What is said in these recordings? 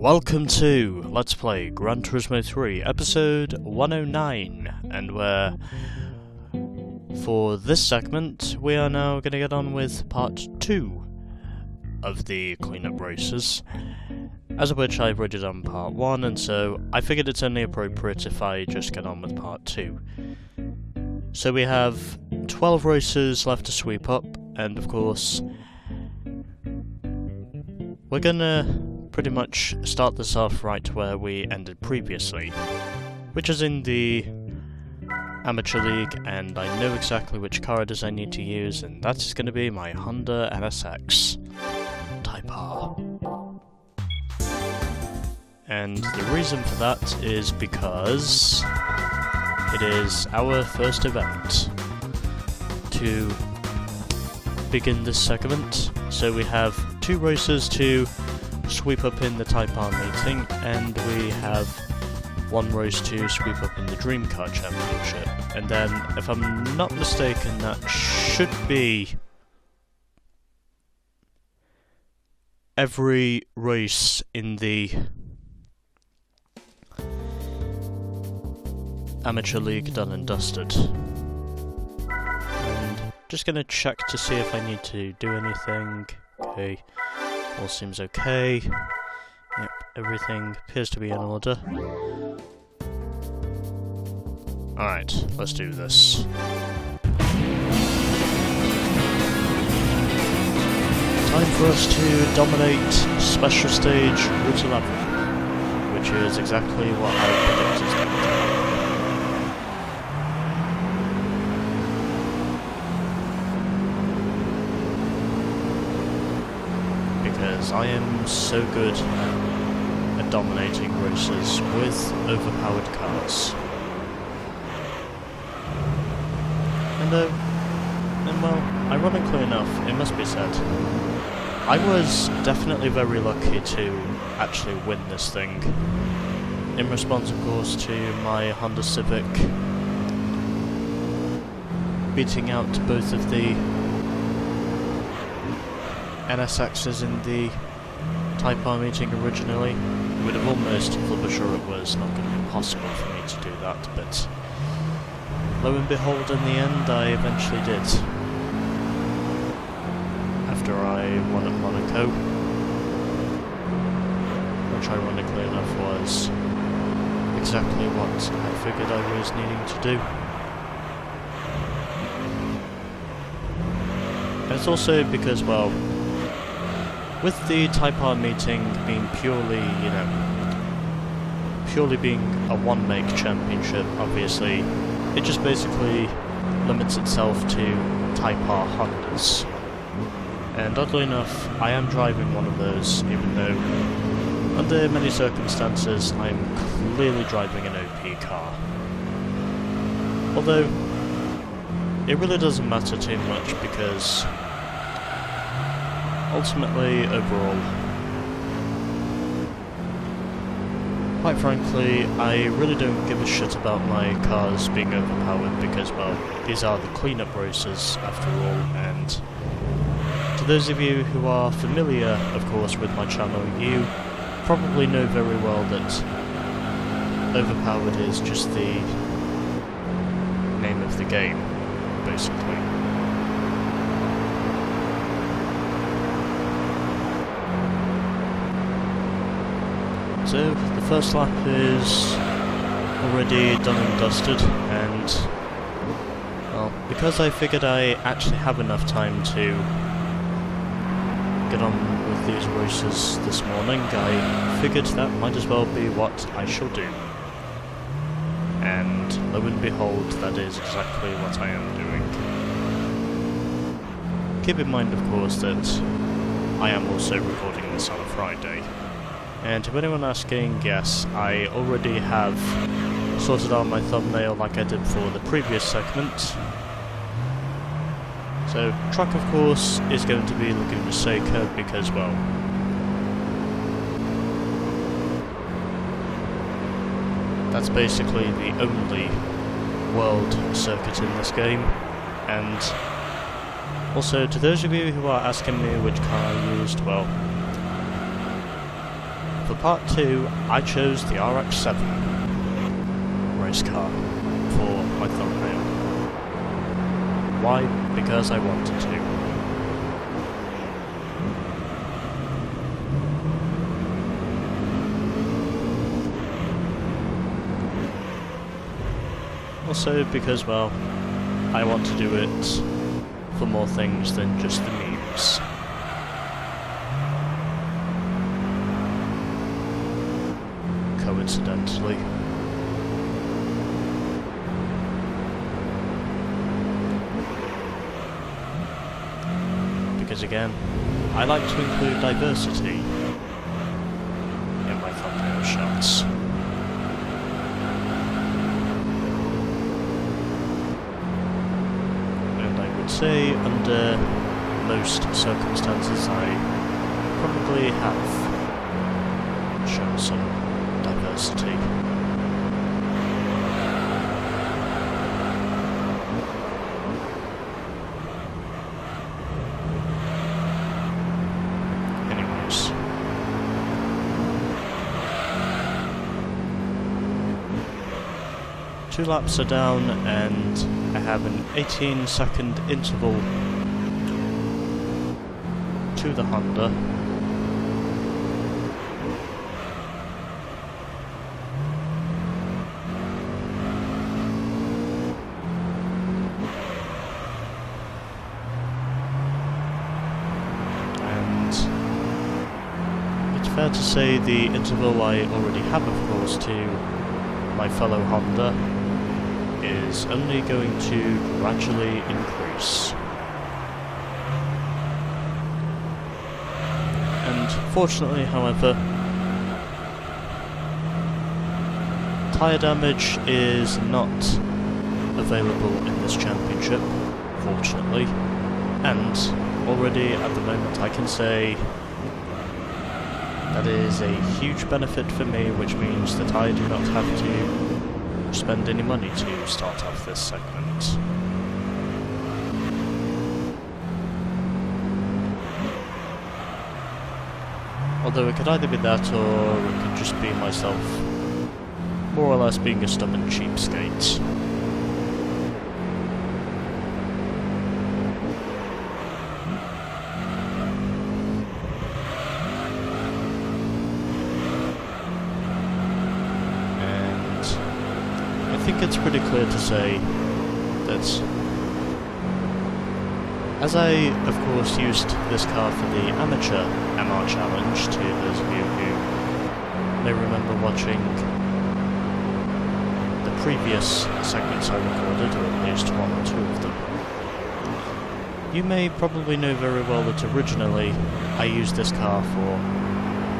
Welcome to Let's Play Gran Turismo 3, episode 109, and for this segment, we are now going to get on with part 2 of the cleanup races, as of which I've already done part 1, and so I figured it's only appropriate if I just get on with part 2. So we have 12 races left to sweep up, and of course, we're gonna pretty much start this off right where we ended previously, which is in the Amateur League, and I know exactly which car it is I need to use, and that is going to be my Honda NSX Type R. And the reason for that is because it is our first event to begin this segment, so we have 2 races to sweep up in the Type R meeting, and we have 1 race to sweep up in the Dream Car Championship. And then, if I'm not mistaken, that should be every race in the Amateur League done and dusted. And just gonna check to see if I need to do anything. Okay. All seems okay. Yep, everything appears to be in order. Alright, let's do this. Time for us to dominate Special Stage Route 11, which is exactly what I predicted is going to happen. Because I am so good at dominating races with overpowered cars. And well, ironically enough, it must be said, I was definitely very lucky to actually win this thing, in response of course to my Honda Civic beating out both of the NSXs in the Type R meeting originally. It would have almost thought for sure it was not going to be possible for me to do that, but lo and behold, in the end, I eventually did. After I won at Monaco, which ironically enough was exactly what I figured I was needing to do. And it's also because, well, with the Type R meeting being purely, purely being a one-make championship, obviously, it just basically limits itself to Type R Hondas. And oddly enough, I am driving one of those, even though, under many circumstances, I'm clearly driving an OP car. Although, it really doesn't matter too much because ultimately, overall, quite frankly, I really don't give a shit about my cars being overpowered because, well, these are the cleanup races after all, and to those of you who are familiar, of course, with my channel, you probably know very well that overpowered is just the name of the game, basically. So, the first lap is already done and dusted, and, well, because I figured I actually have enough time to get on with these races this morning, I figured that might as well be what I shall do. And, lo and behold, that is exactly what I am doing. Keep in mind, of course, that I am also recording this on a Friday. And to anyone asking, yes, I already have sorted out my thumbnail like I did for the previous segment. So, track of course is going to be Laguna Seca because, well, that's basically the only world circuit in this game. And also, to those of you who are asking me which car I used, well, for for part 2, I chose the Rx-7 race car for my thumbnail. Why? Because I wanted to. Also because, well, I want to do it for more things than just the memes. Coincidentally. Because again, I like to include diversity in my thumbnail shots. And I would say under most circumstances I probably have shown some diversity. Anyways. Two laps are down and I have an 18-second interval to the Honda. Fair to say the interval I already have, of course, to my fellow Honda is only going to gradually increase. And fortunately, however, tyre damage is not available in this championship, fortunately, and already at the moment I can say that is a huge benefit for me, which means that I do not have to spend any money to start off this segment. Although it could either be that, or it could just be myself more or less being a stubborn cheapskate. I think it's pretty clear to say that, as I of course used this car for the amateur MR challenge, to those of you who may remember watching the previous segments I recorded, or at least one or two of them, you may probably know very well that originally I used this car for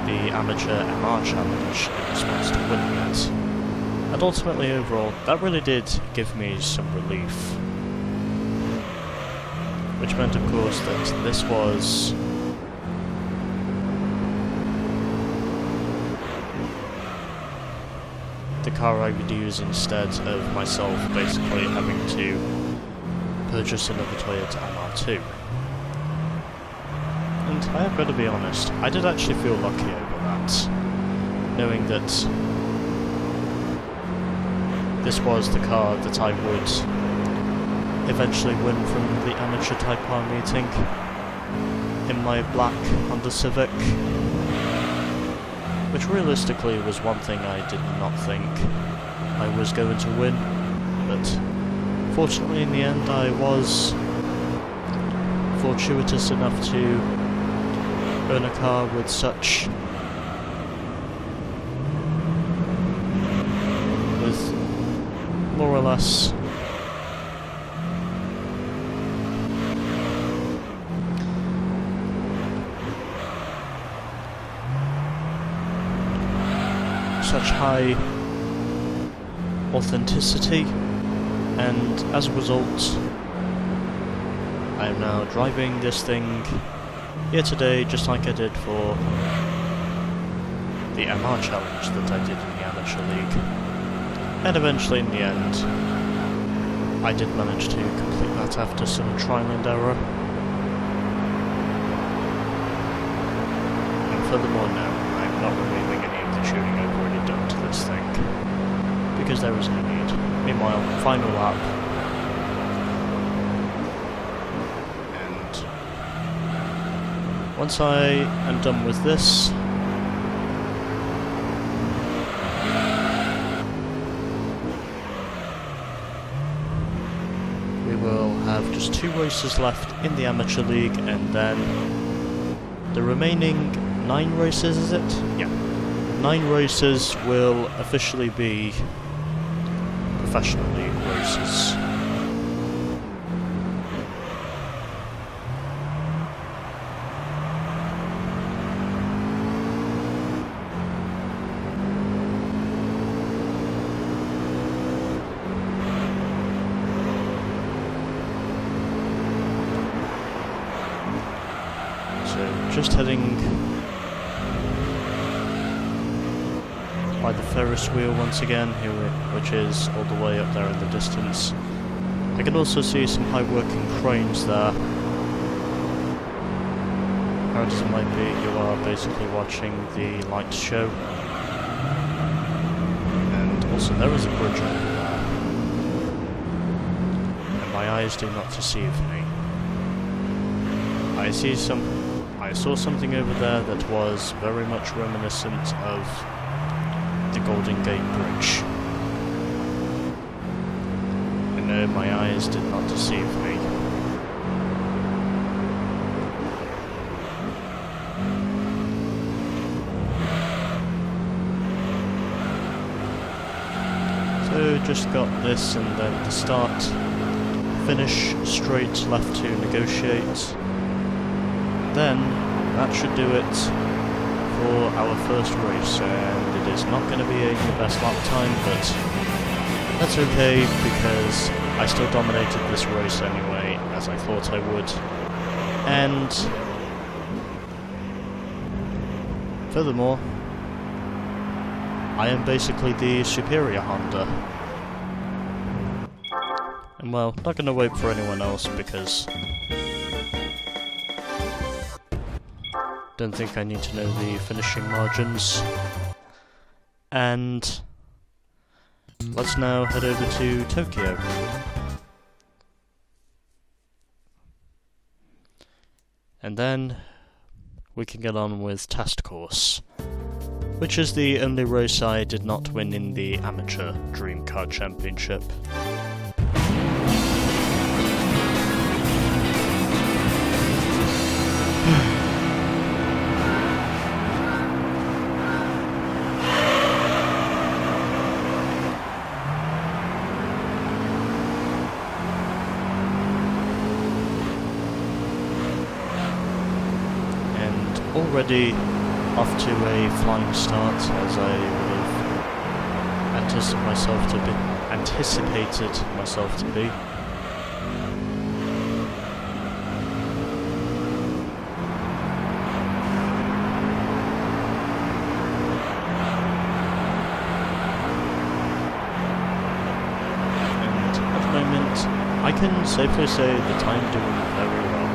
the amateur MR challenge in response to winning it. And ultimately, overall, that really did give me some relief. Which meant, of course, that this was the car I would use instead of myself basically having to purchase another Toyota MR2. And I have got to be honest, I did actually feel lucky over that, knowing that this was the car that I would eventually win from the amateur Type R meeting in my black Honda Civic, which realistically was one thing I did not think I was going to win, but fortunately in the end I was fortuitous enough to earn a car with such more or less such high authenticity, and as a result I am now driving this thing here today just like I did for the MR challenge that I did in the amateur league. And eventually, in the end, I did manage to complete that after some trial and error. And furthermore, no, I'm not removing any tuning I've already done to this thing, because there is no need. Meanwhile, final lap, and once I am done with this, we will have just 2 races left in the Amateur League, and then the remaining 9 races, is it? Yeah. 9 races will officially be professional league races. Just heading by the Ferris wheel once again, here, which is all the way up there in the distance. I can also see some high working cranes there. Hard as it might be, you are basically watching the lights show. And also there is a bridge over there. And my eyes do not deceive me. I saw something over there that was very much reminiscent of the Golden Gate Bridge. I know my eyes did not deceive me. So just got this, and then the start, finish, straight left to negotiate. Then that should do it for our first race, and it is not going to be the best lap time, but that's okay because I still dominated this race anyway, as I thought I would. And furthermore, I am basically the superior Honda. And well, not going to wait for anyone else because don't think I need to know the finishing margins. And let's now head over to Tokyo. And then we can get on with Test Course, which is the only race I did not win in the Amateur Dream Car Championship. Already off to a flying start, as I would have anticipated myself to be. And at the moment, I can safely say that I'm doing very well.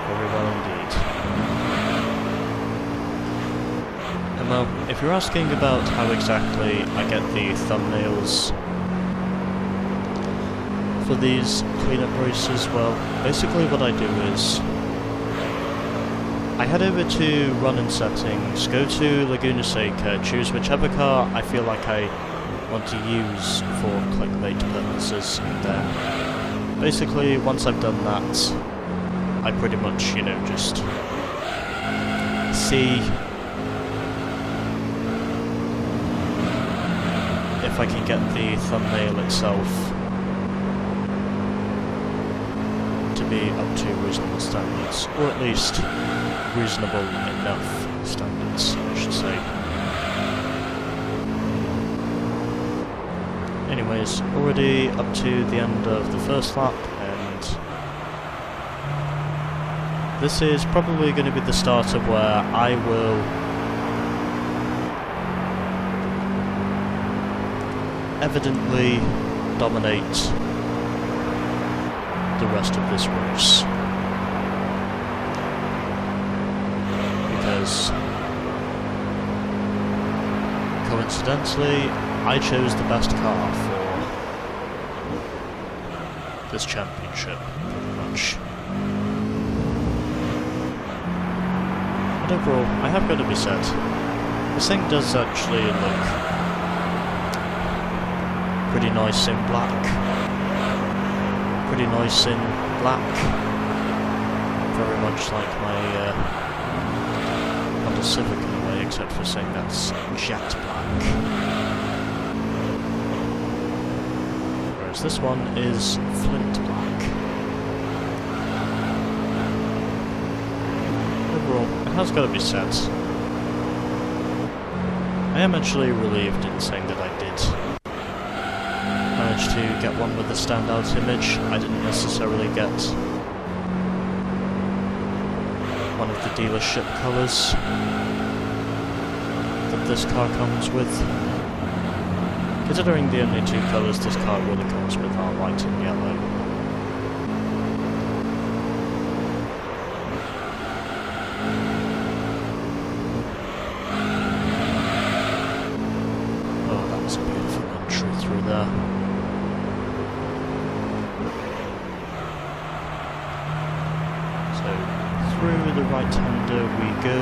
Very well indeed. Well, if you're asking about how exactly I get the thumbnails for these cleanup races, well, basically what I do is I head over to Run in Settings, go to Laguna Seca, choose whichever car I feel like I want to use for clickbait purposes, and then basically once I've done that, I pretty much, just see if I can get the thumbnail itself to be up to reasonable standards, or at least reasonable enough standards, I should say. Anyways, already up to the end of the first lap, and this is probably going to be the start of where I will evidently dominate the rest of this race, because coincidentally, I chose the best car for this championship, pretty much. But overall, I have got to be said, this thing does actually look pretty nice in black. Pretty nice in black. Very much like my Honda Civic in a way, except for saying that's jet black. Whereas this one is flint black. Overall, it has got to be said, I am actually relieved in saying that I did manage to get one with a standout image. I didn't necessarily get one of the dealership colours that this car comes with. Considering the only two colours this car really comes with are white and yellow. Oh, that was a beautiful entry through there. Through the right-hander we go.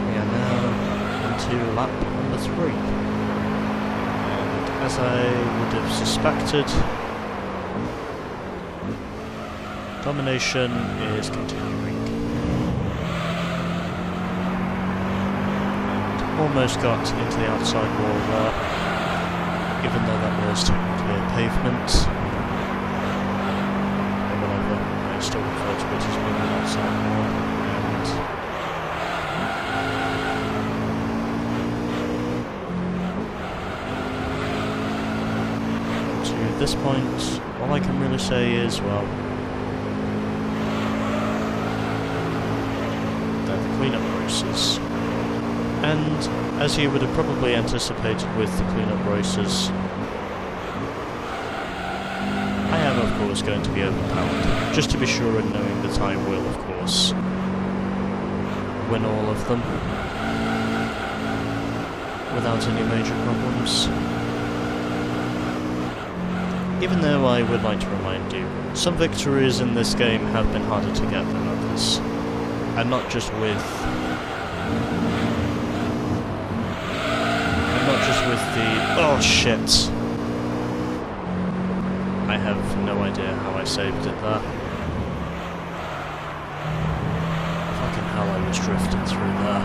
We are now into lap number 3. And as I would have suspected, domination is continuing. Almost got into the outside wall there, even though that was technically a pavement. Or whatever, I still refer to it as being an outside wall. And to this point, all I can really say is, well, they're the cleanup races. And, as you would have probably anticipated with the cleanup races, I am of course going to be overpowered, just to be sure and knowing that I will of course win all of them without any major problems. Even though I would like to remind you, some victories in this game have been harder to get than others, and not just with the... oh shit! I have no idea how I saved it there. Fucking hell, I was drifting through there.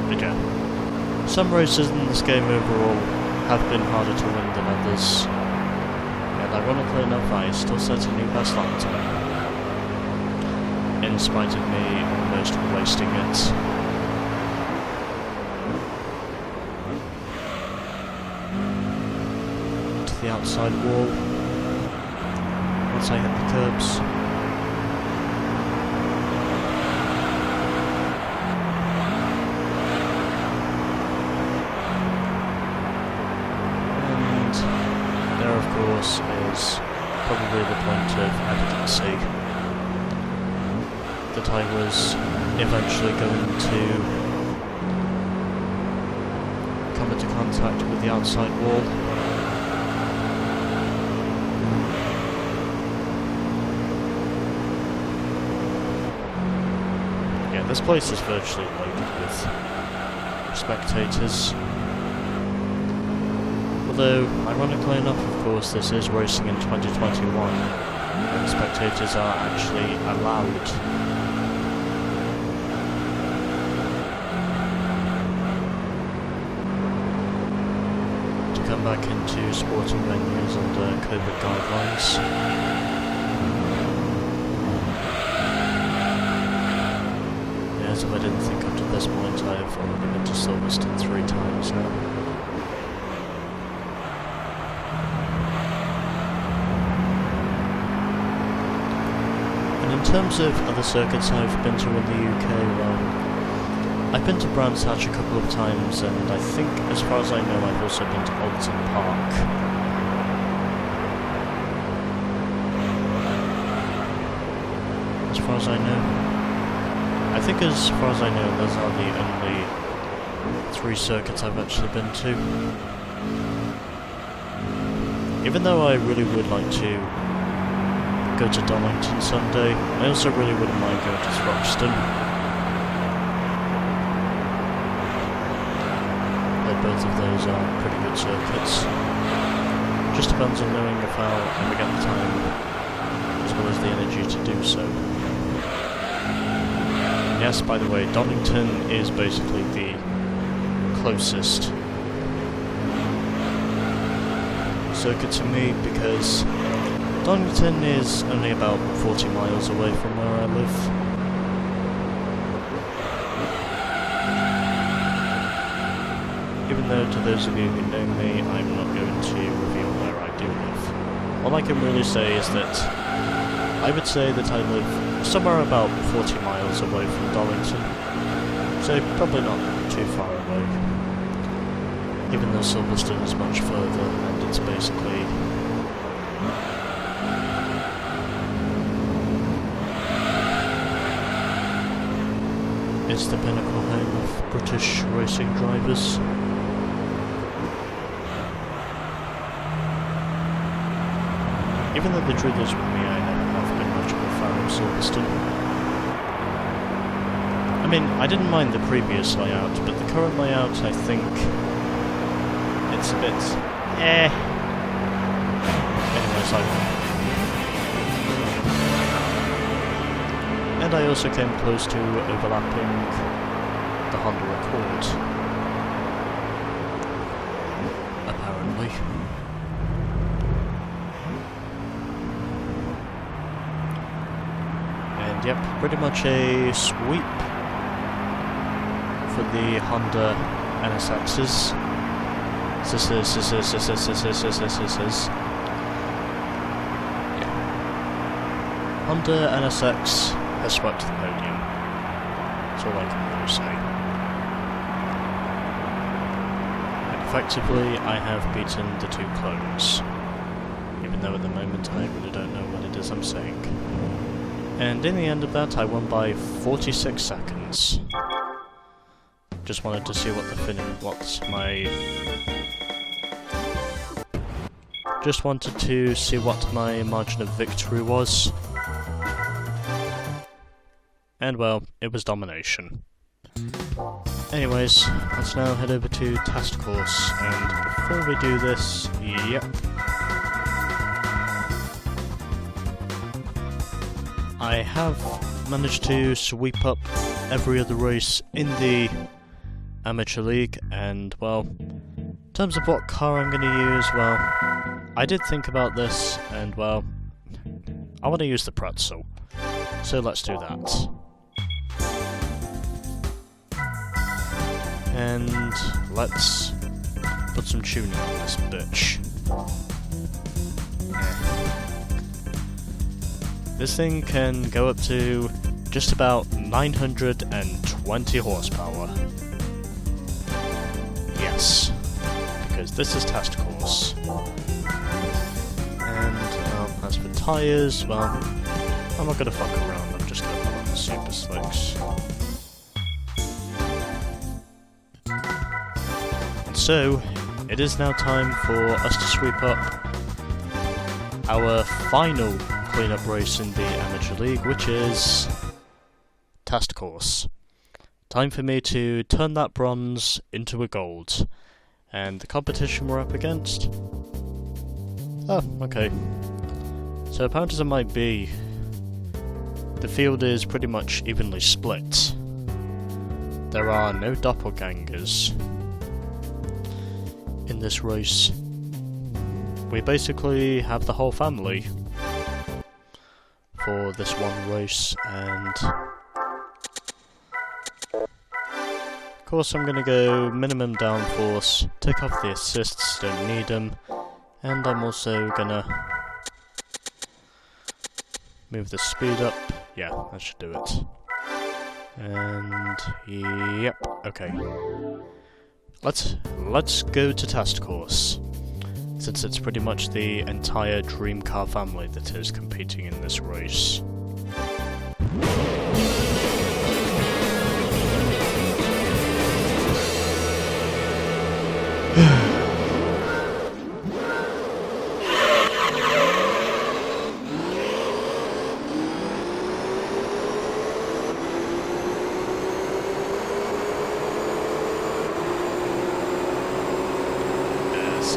But yeah, some races in this game overall have been harder to win than others. And ironically enough, I still set a new best lap time, in spite of me almost wasting it. To the outside wall, once I hit the curbs. And there of course is probably the point of evidency that I was eventually going to come into contact with the outside wall. Yeah, this place is virtually loaded with spectators. Although, ironically enough, of course, this is racing in 2021, and spectators are actually allowed come back into sporting venues under COVID guidelines. Yeah, as if I didn't think up to this point, I have already been to Silverstone 3 times now. And in terms of other circuits I've been to in the UK, well, I've been to Brands Hatch a couple of times, and I think, as far as I know, I've also been to Alton Park. As far as I know. I think as far as I know, those are the only 3 circuits I've actually been to. Even though I really would like to go to Donington someday, I also really wouldn't mind going to Thruxton. Both of those are pretty good circuits. Just depends on knowing if I'll ever get the time, as well as the energy to do so. Yes, by the way, Donington is basically the closest circuit to me, because Donington is only about 40 miles away from where I live. Even though, to those of you who know me, I'm not going to reveal where I do live. All I can really say is that I would say that I live somewhere about 40 miles away from Donington, so probably not too far away. Even though Silverstone is much further, and it's basically... it's the pinnacle home of British racing drivers. Even though the truth is with me, I never have been much of a fan of Silverstone. I mean, I didn't mind the previous layout, but the current layout, I think, it's a bit... Anyways, and I also came close to overlapping the Honda Accord. Apparently. Yep, pretty much a sweep for the Honda NSXs. Yeah. Honda NSX has swept the podium. That's all I can really say. And effectively, I have beaten the 2 clones. Even though at the moment I really don't know what it is I'm saying. And in the end of that, I won by 46 seconds. Just wanted to see what the Just wanted to see what my margin of victory was. And well, it was domination. Anyways, let's now head over to Test Course, and before we do this, yep. I have managed to sweep up every other race in the Amateur League, and well, in terms of what car I'm going to use, well, I did think about this, and well, I want to use the Pretzel, so let's do that. And let's put some tuning on this bitch. This thing can go up to just about 920 horsepower. Yes, because this is Test Course. And as for tyres, well, I'm not going to fuck around, I'm just going to put on the Super Slicks. And so, it is now time for us to sweep up our final clean-up race in the Amateur League, which is Test Course. Time for me to turn that bronze into a gold. And the competition we're up against? Oh, okay. So apparent as it might be, the field is pretty much evenly split. There are no doppelgangers in this race. We basically have the whole family for this one race, and of course I'm gonna go minimum downforce, take off the assists, don't need them, and I'm also gonna move the speed up. Yeah, that should do it. And yep, okay. Let's go to test course, since it's pretty much the entire dream car family that is competing in this race.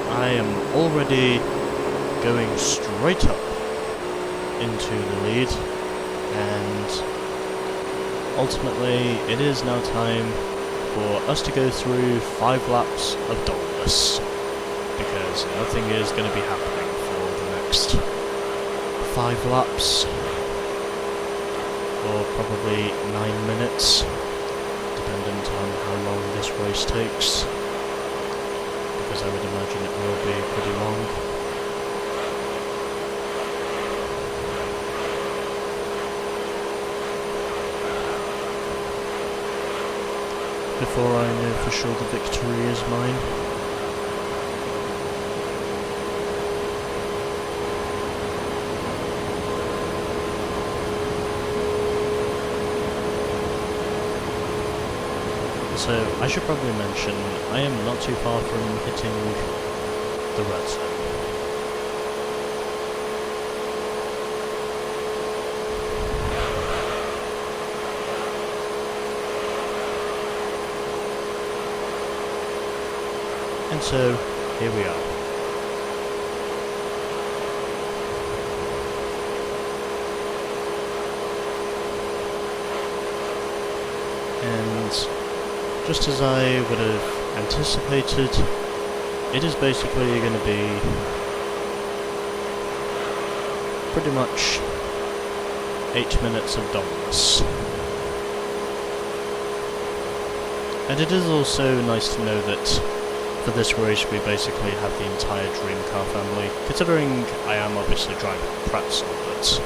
I am already going straight up into the lead, and ultimately it is now time for us to go through 5 laps of dullness, because nothing is going to be happening for the next 5 laps, or probably 9 minutes, dependent on how long this race takes. Because I would imagine it will be pretty long. Before I know for sure the victory is mine. So, I should probably mention, I am not too far from hitting the red zone. And so, here we are. And just as I would have anticipated, it is basically going to be pretty much 8 minutes of dullness. And it is also nice to know that for this race we basically have the entire dream car family, considering I am obviously driving a Pretzel, but,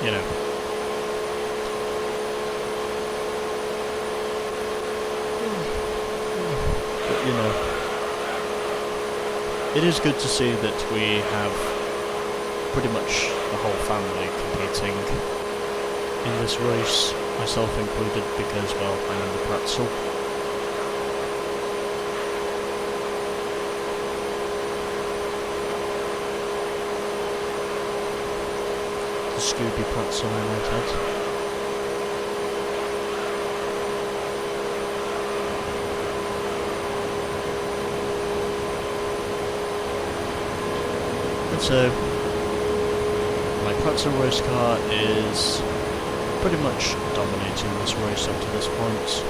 you know. You know, it is good to see that we have pretty much the whole family competing in this race, myself included, because, well, I'm in the Pretzel. The Scooby Pretzel, I might add. So, my Pretzel race car is pretty much dominating this race up to this point.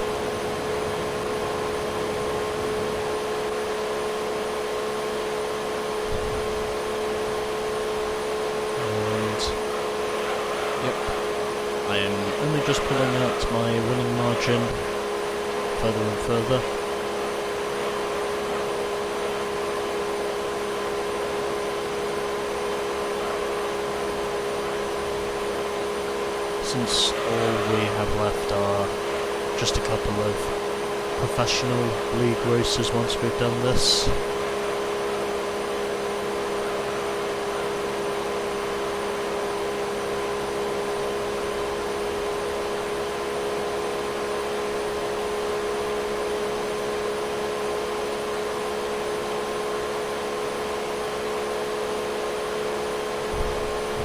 And, yep, I am only just pulling out my winning margin further and further. Since all we have left are just a couple of professional league races once we've done this.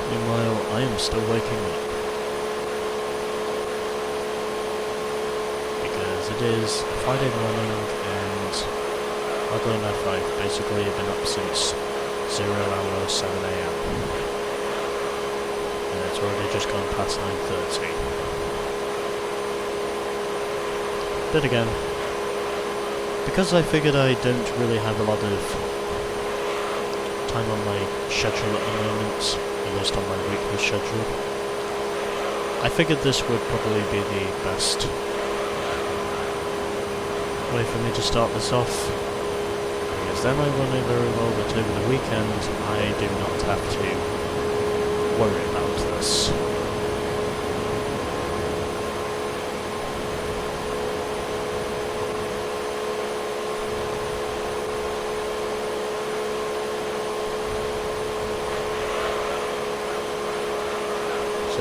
Meanwhile, I am still waking up. It is Friday morning, and oddly enough I've basically been up since 0 hour 7 AM. And it's already just gone past 9:30. But again, because I figured I don't really have a lot of time on my schedule at the moment, at least on my weekly schedule, I figured this would probably be the best way for me to start this off, because then I will know very well that over the weekend I do not have to worry about this.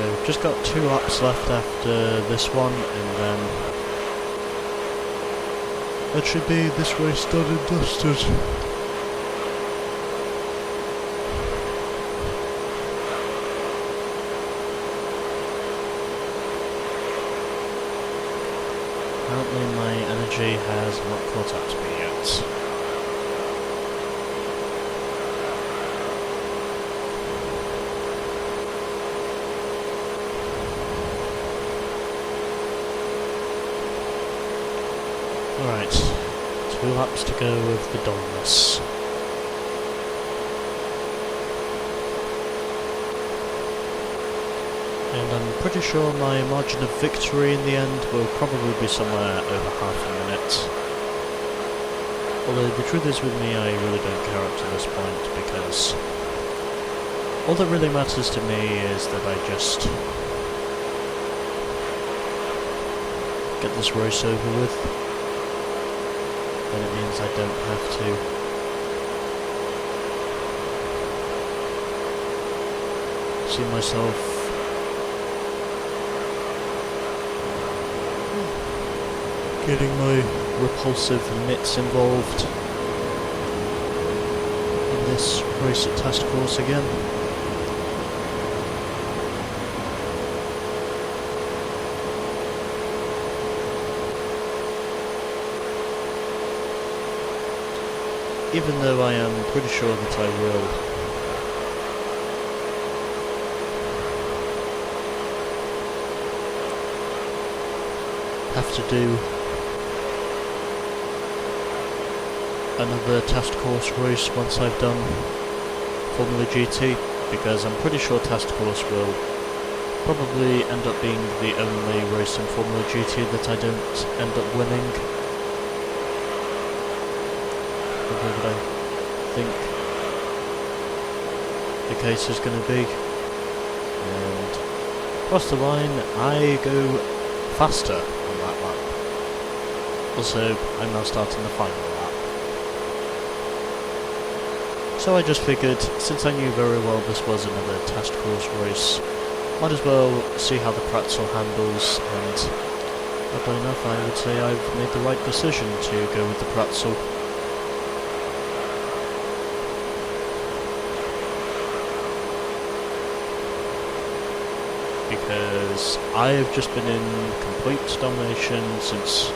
So just got 2 laps left after this one, and then that should be this race done and dusted. Apparently my energy has not caught up to me yet. Alright, 2 laps to go with the dullness. And I'm pretty sure my margin of victory in the end will probably be somewhere over half a minute. Although the truth is with me, I really don't care up to this point, because all that really matters to me is that I just get this race over with. Then it means I don't have to see myself getting my repulsive mitts involved in this race at test course again. Even though I am pretty sure that I will have to do another test course race once I've done Formula GT, because I'm pretty sure test course will probably end up being the only race in Formula GT that I don't end up winning. What I think the case is going to be, and across the line I go faster on that lap. Also, I'm now starting the final lap. So I just figured, since I knew very well this was another test course race, might as well see how the pretzel handles, and oddly enough I would say I've made the right decision to go with the pretzel. Because I've just been in complete domination since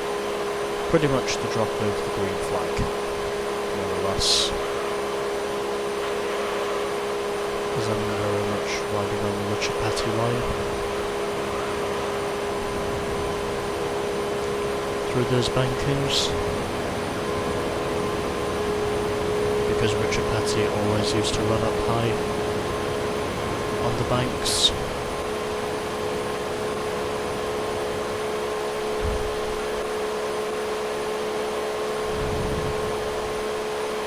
pretty much the drop of the green flag, more or less. Because I'm very much riding on the Chapati line. Through those bankings. Because Richard Petty always used to run up high on the banks.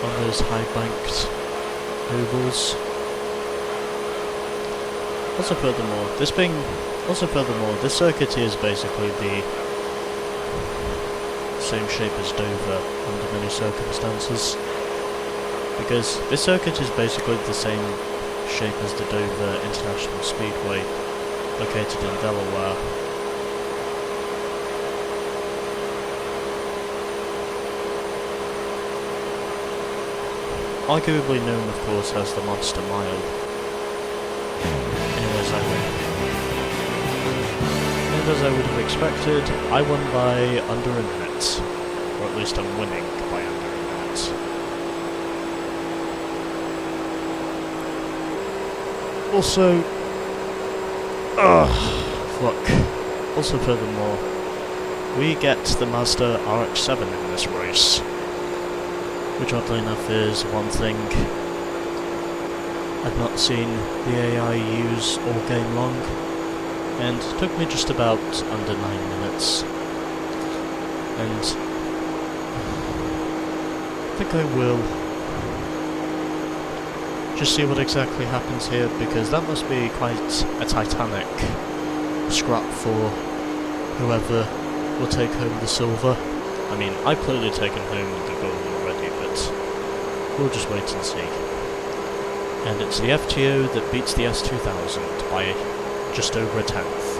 On those high-banked ovals. Also furthermore, this circuit is basically the same shape as Dover under many circumstances. Because this circuit is basically the same shape as the Dover International Speedway, located in Delaware. Arguably known, of course, as the Monster Mile. Anyways, I win. And as I would have expected, I won by under a minute. Or at least I'm winning by under a minute. Also... fuck. Also furthermore, we get the Mazda Rx-7 in this race. Which oddly enough is one thing I've not seen the AI use all game long, and it took me just about under 9 minutes. And I think I will just see what exactly happens here, because that must be quite a titanic scrap for whoever will take home the silver. I mean, I've clearly taken home the gold already, but we'll just wait and see. And it's the FTO that beats the S2000 by just over a tenth.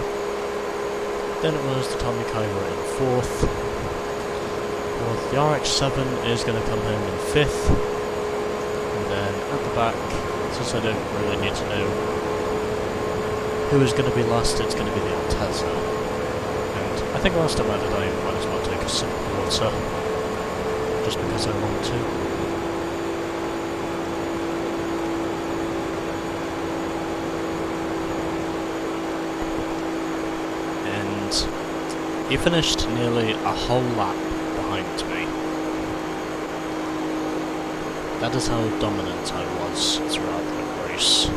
Then it was the Tommy Cairo in fourth. The Rx-7 is going to come home in fifth. And then at the back, since I don't really need to know who is going to be last, it's going to be the Altezza. And I think last time I did, I might as well take a sip of water, just because I want to. And he finished nearly a whole lap behind me. That is how dominant I was throughout the race.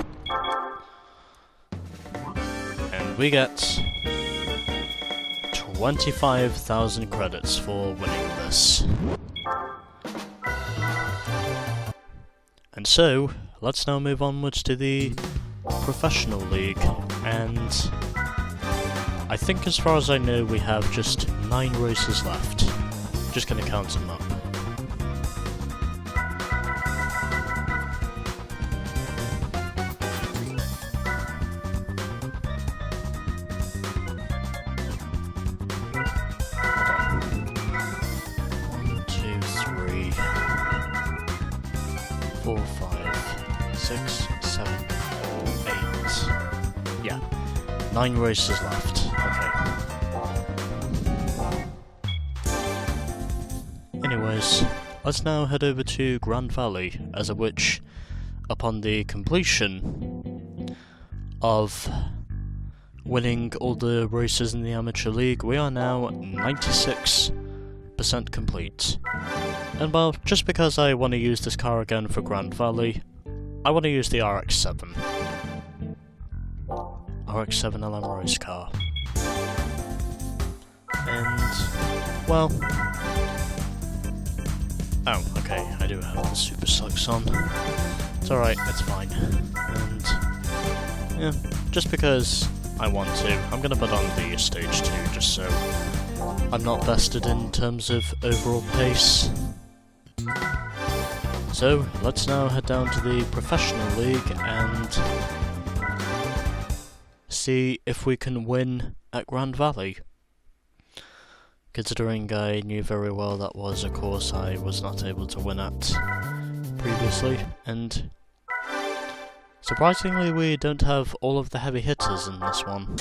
And we get 25,000 credits for winning this. And so, let's now move onwards to the professional league, and I think as far as I know we have just 9 races left. Just gonna count them up. Four, 5, 6, 7, 8. Yeah, 9 races left. Okay. Anyways, let's now head over to Grand Valley, as of which, upon the completion of winning all the races in the Amateur League, we are now 96% complete. And well, just because I want to use this car again for Grand Valley, I want to use the Rx-7. Rx-7 LM race car. And, well... Oh, okay, I do have the Super Slicks on. It's alright, it's fine. And, yeah, just because I want to, I'm gonna put on the Stage 2, just so I'm not vested in terms of overall pace. So, let's now head down to the Professional League and see if we can win at Grand Valley. Considering I knew very well that was a course I was not able to win at previously, and surprisingly we don't have all of the heavy hitters in this one.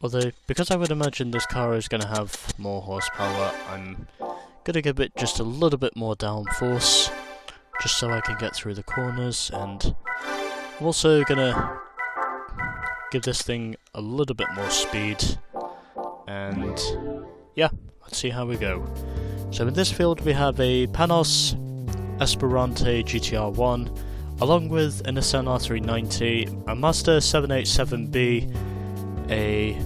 Although, because I would imagine this car is going to have more horsepower, I'm going to give it just a little bit more downforce, just so I can get through the corners, and I'm also going to give this thing a little bit more speed, and yeah, let's see how we go. So in this field we have a Panos Esperante GTR1, along with an Nissan R390, a Mazda 787B, a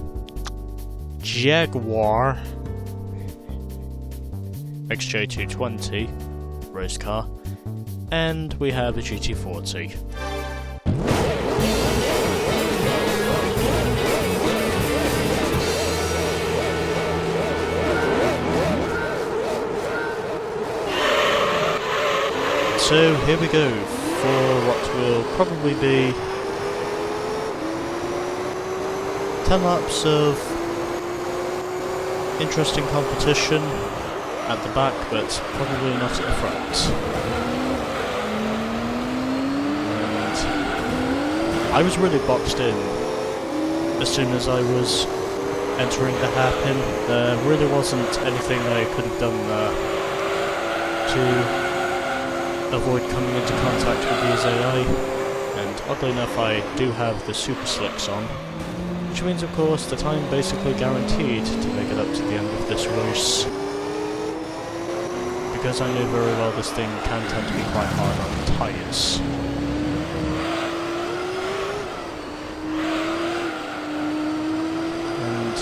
Jaguar XJ220 race car, and we have a GT40. So here we go for what will probably be 10 laps of interesting competition at the back, but probably not at the front. And I was really boxed in as soon as I was entering the hairpin. There really wasn't anything I could have done there to avoid coming into contact with these AI, and oddly enough I do have the Super Slicks on, which means of course that I'm basically guaranteed to make it up to the end of this race, because I know very well this thing can tend to be quite hard on the tyres. And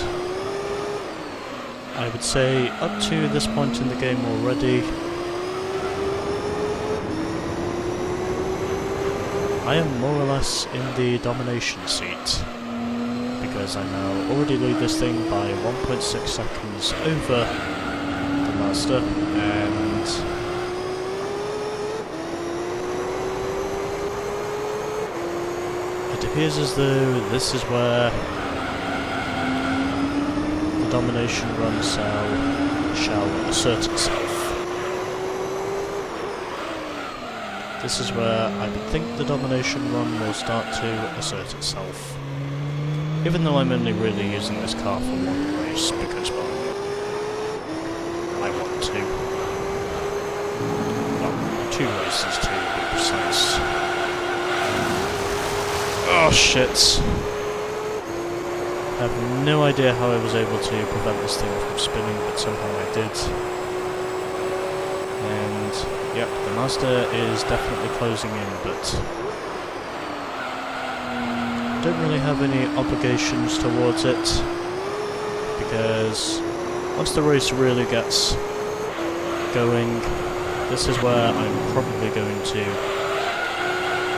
I would say up to this point in the game already, I am more or less in the domination seat, because I now already lead this thing by 1.6 seconds over the Mazda, and It appears as though this is where the domination run shall assert itself. This is where I would think the domination run will start to assert itself. Even though I'm only really using this car for one race, because, well, I want to. Well, 2 races to be precise. Oh shit! I have no idea how I was able to prevent this thing from spinning, but somehow I did. And, yep, the Mazda is definitely closing in, but I don't really have any obligations towards it, because once the race really gets going, this is where I'm probably going to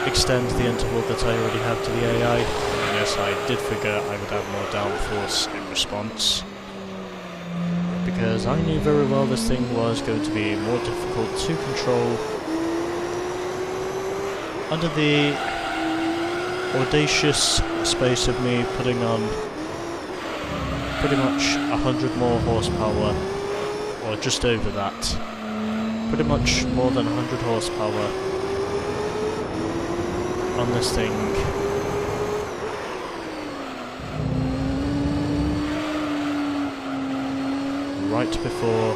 extend the interval that I already have to the AI. And yes, I did figure I would have more downforce in response, because I knew very well this thing was going to be more difficult to control under the audacious space of me putting on pretty much 100 more horsepower, or just over that, pretty much more than 100 horsepower on this thing. Right before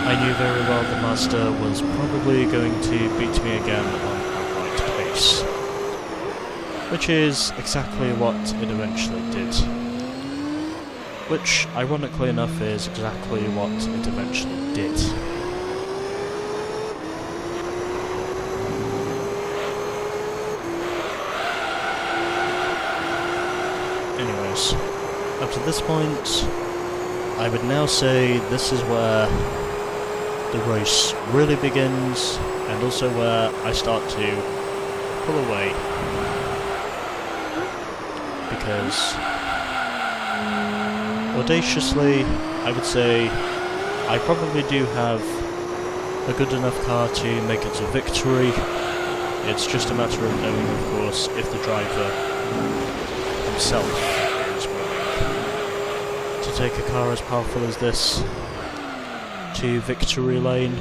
I knew very well the Mazda was probably going to beat me again on outright pace, which is exactly what it eventually did. Which, ironically enough, is exactly what it eventually did. Anyways, up to this point, I would now say this is where the race really begins, and also where I start to pull away, because audaciously I would say I probably do have a good enough car to make it a victory. It's just a matter of knowing, of course, if the driver himself is willing to take a car as powerful as this to victory lane.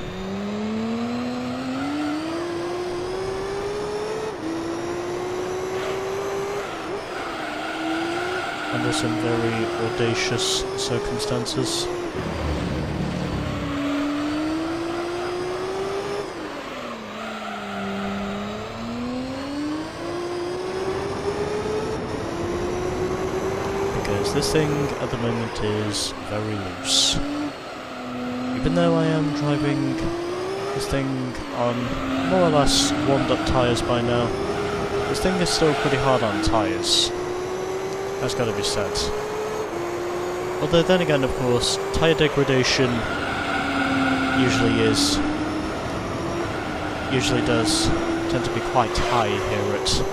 Under some very audacious circumstances. Because this thing at the moment is very loose. Even though I am driving this thing on more or less warmed up tyres by now, this thing is still pretty hard on tyres. That's got to be said. Although then again, of course, tyre degradation usually does tend to be quite high here at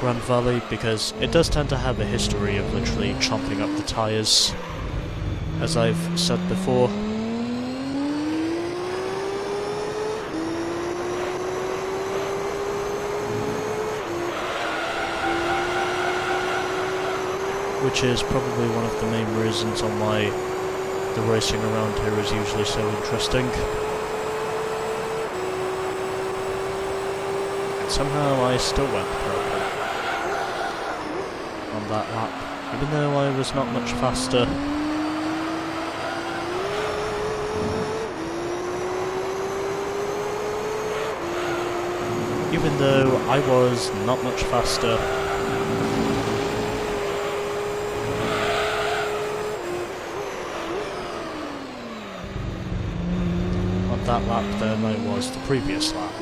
Gran Valley, because it does tend to have a history of literally chomping up the tyres, as I've said before. Which is probably one of the main reasons on why the racing around here is usually so interesting. And somehow I still went purple on that lap, even though I was not much faster. Even though I was not much faster that lap than I was the previous lap.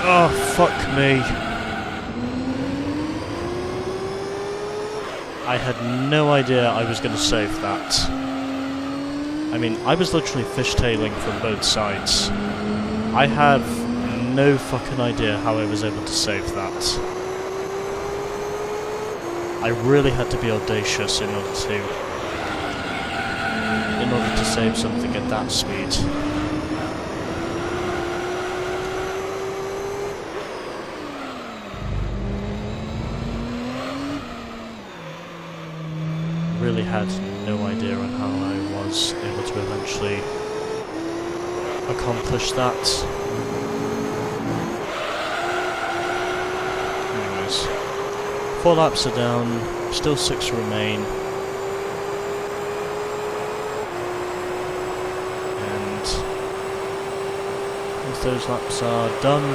Oh, fuck me. I had no idea I was going to save that. I mean, I was literally fishtailing from both sides. I have no fucking idea how I was able to save that. I really had to be audacious in order to save something at that speed. Really had no idea on how I was able to eventually accomplish that. Anyways, 4 laps are down, still 6 remain. And once those laps are done,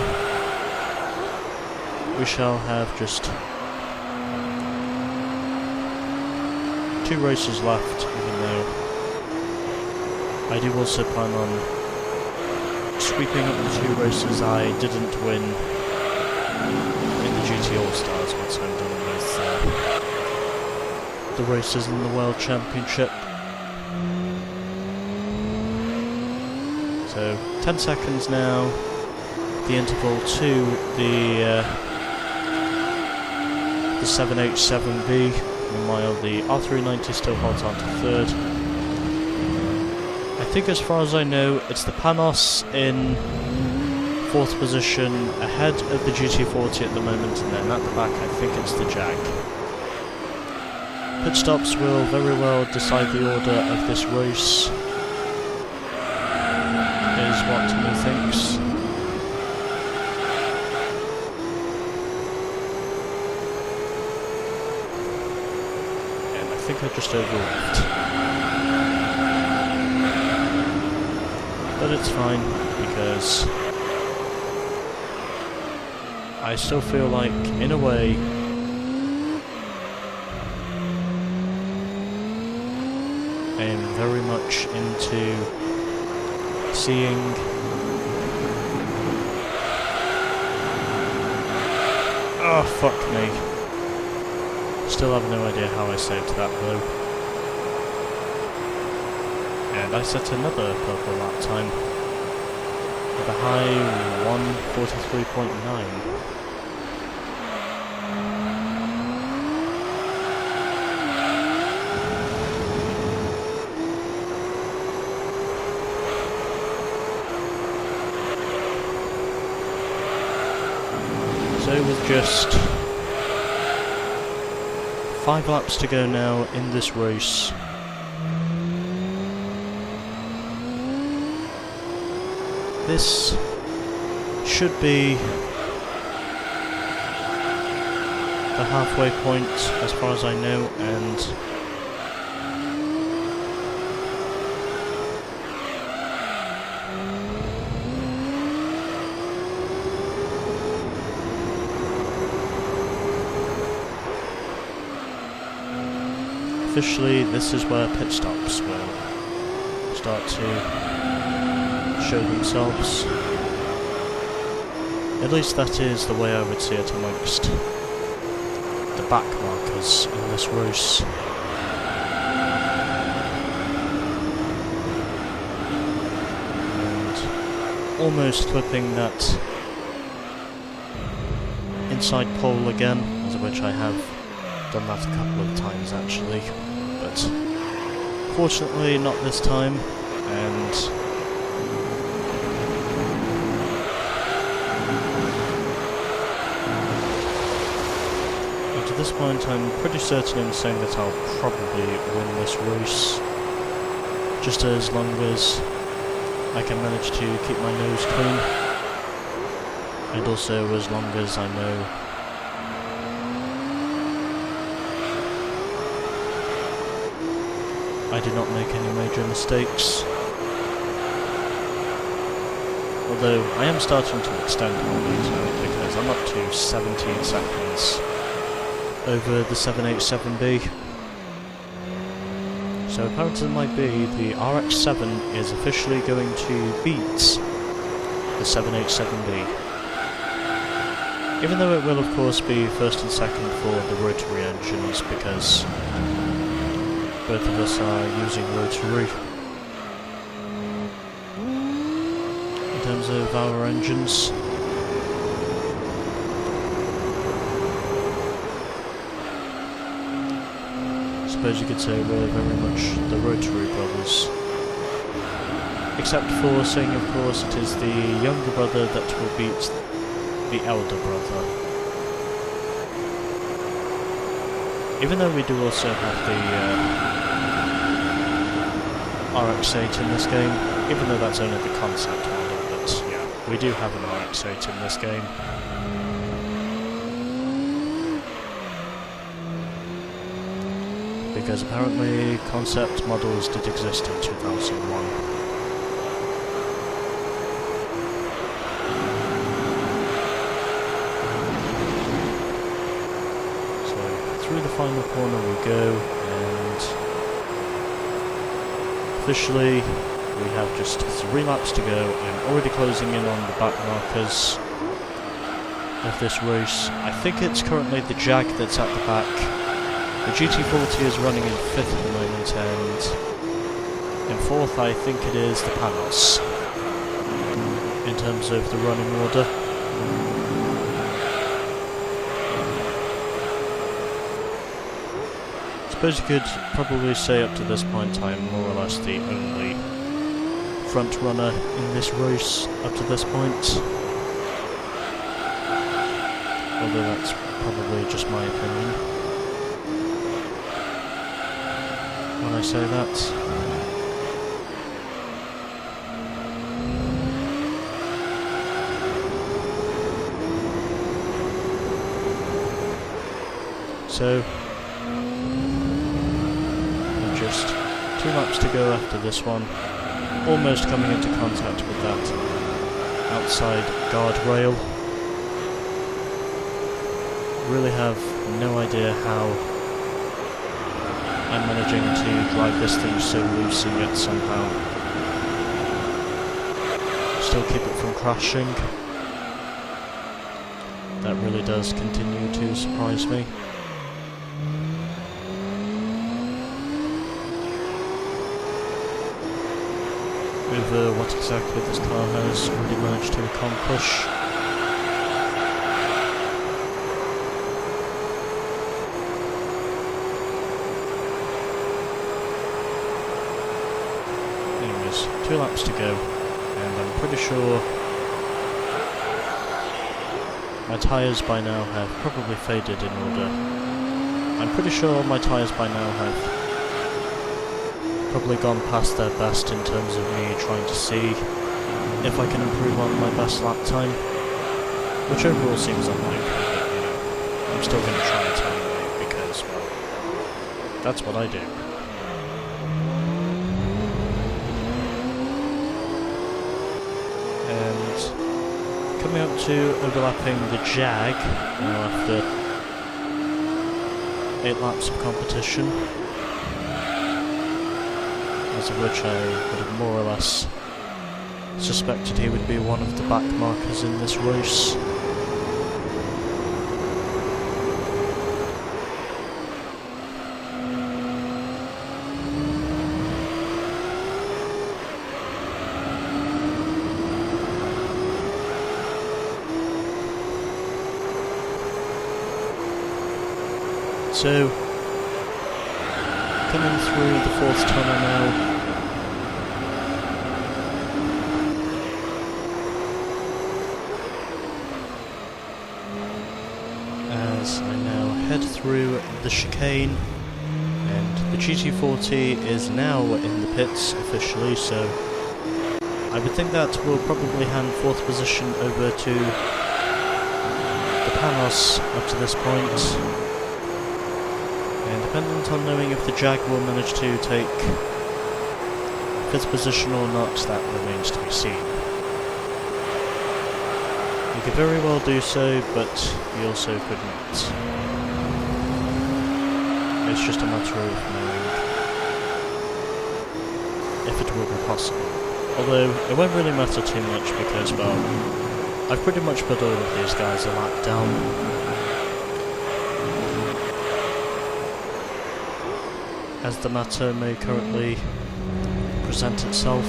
we shall have just 2 races left, even though I do also plan on sweeping up the 2 races I didn't win in the GT All-Stars once I'm done with the races in the World Championship. So, 10 seconds now, the interval to the 7H-7B. Meanwhile, the R390 still holds on to 3rd. I think as far as I know, it's the Panos in 4th position, ahead of the GT40 at the moment, and then at the back I think it's the Jag. Pit stops will very well decide the order of this race, is what Timmy thinks. I think I just overleft. But it's fine, because I still feel like, in a way, I am very much into seeing oh, fuck me. Still have no idea how I saved that though. And I set another purple lap time with a high 1:43.9. So with just 5 laps to go now in this race. This should be the halfway point as far as I know, and officially, this is where pit stops will start to show themselves. At least that is the way I would see it amongst the back markers in this race. And almost clipping that inside pole again, as of which I have done that a couple of times actually, but fortunately not this time. And at this point I'm pretty certain in saying that I'll probably win this race, just as long as I can manage to keep my nose clean, and also as long as I know I did not make any major mistakes. Although I am starting to extend my lead now, because I'm up to 17 seconds over the 7H-7B. So apparently it might be the Rx-7 is officially going to beat the 7H-7B. Even though it will of course be first and second for the rotary engines, because both of us are using rotary in terms of our engines. I suppose you could say we're very much the rotary brothers. Except for saying, of course, it is the younger brother that will beat the elder brother. Even though we do also have the Rx-7 in this game, even though that's only the concept model, but yeah, we do have an Rx-7 in this game. Because apparently concept models did exist in 2001. Through the final corner we go, and officially we have just 3 laps to go. I'm already closing in on the back markers of this race. I think it's currently the Jag that's at the back. The GT40 is running in 5th at the moment, and in 4th I think it is the Panos, in terms of the running order. I suppose you could probably say up to this point I am more or less the only front runner in this race up to this point. Although that's probably just my opinion when I say that. So just 2 laps to go after this one. Almost coming into contact with that outside guardrail. Really have no idea how I'm managing to drive this thing so loose and yet somehow still keep it from crashing. That really does continue to surprise me. Over what exactly this car has already managed to accomplish. Anyways, 2 laps to go, and I'm pretty sure my tyres by now have probably faded in order. I'm pretty sure my tyres by now have probably gone past their best in terms of me trying to see if I can improve on my best lap time, which overall seems unlikely, but you know, I'm still going to try it anyway because, well, that's what I do. And coming up to overlapping the Jag now after 8 laps of competition. Of which I would have more or less suspected he would be one of the back markers in this race. So, coming through the 4th tunnel now. As I now head through the chicane, and the GT40 is now in the pits officially, so I would think that will probably hand 4th position over to the Panos up to this point. And dependent on knowing if the Jag will manage to take 5th position or not, that remains to be seen. He could very well do so, but he also could not. It's just a matter of knowing if it will be possible. Although, it won't really matter too much because, well, I've pretty much put all of these guys a lap down. As the matter may currently present itself.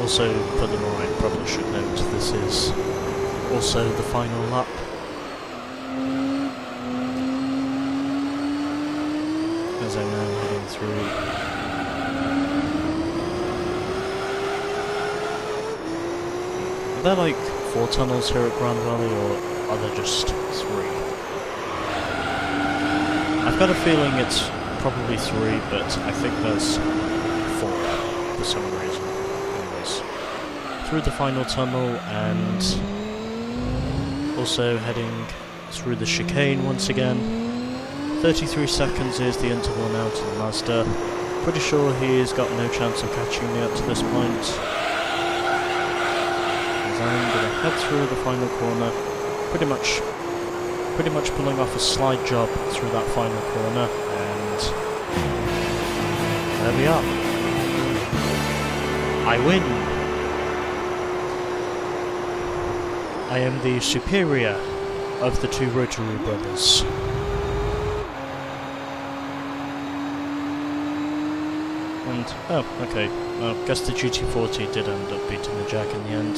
Also, furthermore, I probably should note this is also the final lap. As I'm now heading through. Are there like 4 tunnels here at Gran Valley, or are there just 3? I've got a feeling it's probably 3, but I think there's 4 for some reason. Through the final tunnel, and also heading through the chicane once again. 33 seconds is the interval now to the Mazda. Pretty sure he's got no chance of catching me up to this point. As I'm going to head through the final corner, pretty much pulling off a slide job through that final corner, and there we are. I win! I am the superior of the 2 Rotary brothers. And, oh, okay, well, I guess the GT40 did end up beating the Jag in the end.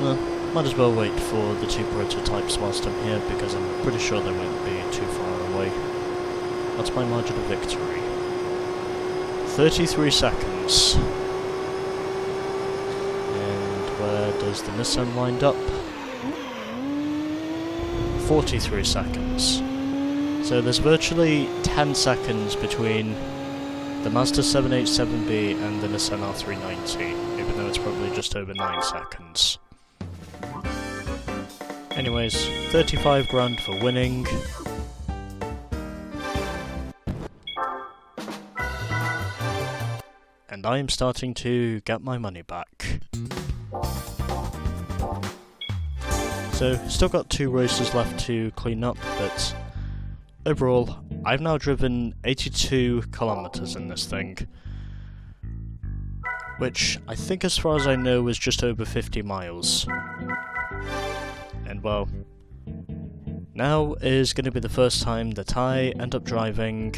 Well, might as well wait for the 2 prototypes whilst I'm here, because I'm pretty sure they won't be too far away. That's my margin of victory. 33 seconds. Does the Nissan wind up? 43 seconds. So there's virtually 10 seconds between the Mazda 787B and the Nissan R390, even though it's probably just over 9 seconds. Anyways, 35 grand for winning. And I am starting to get my money back. So, still got 2 races left to clean up, but overall, I've now driven 82 kilometers in this thing, which I think, as far as I know, is just over 50 miles. And well, now is going to be the first time that I end up driving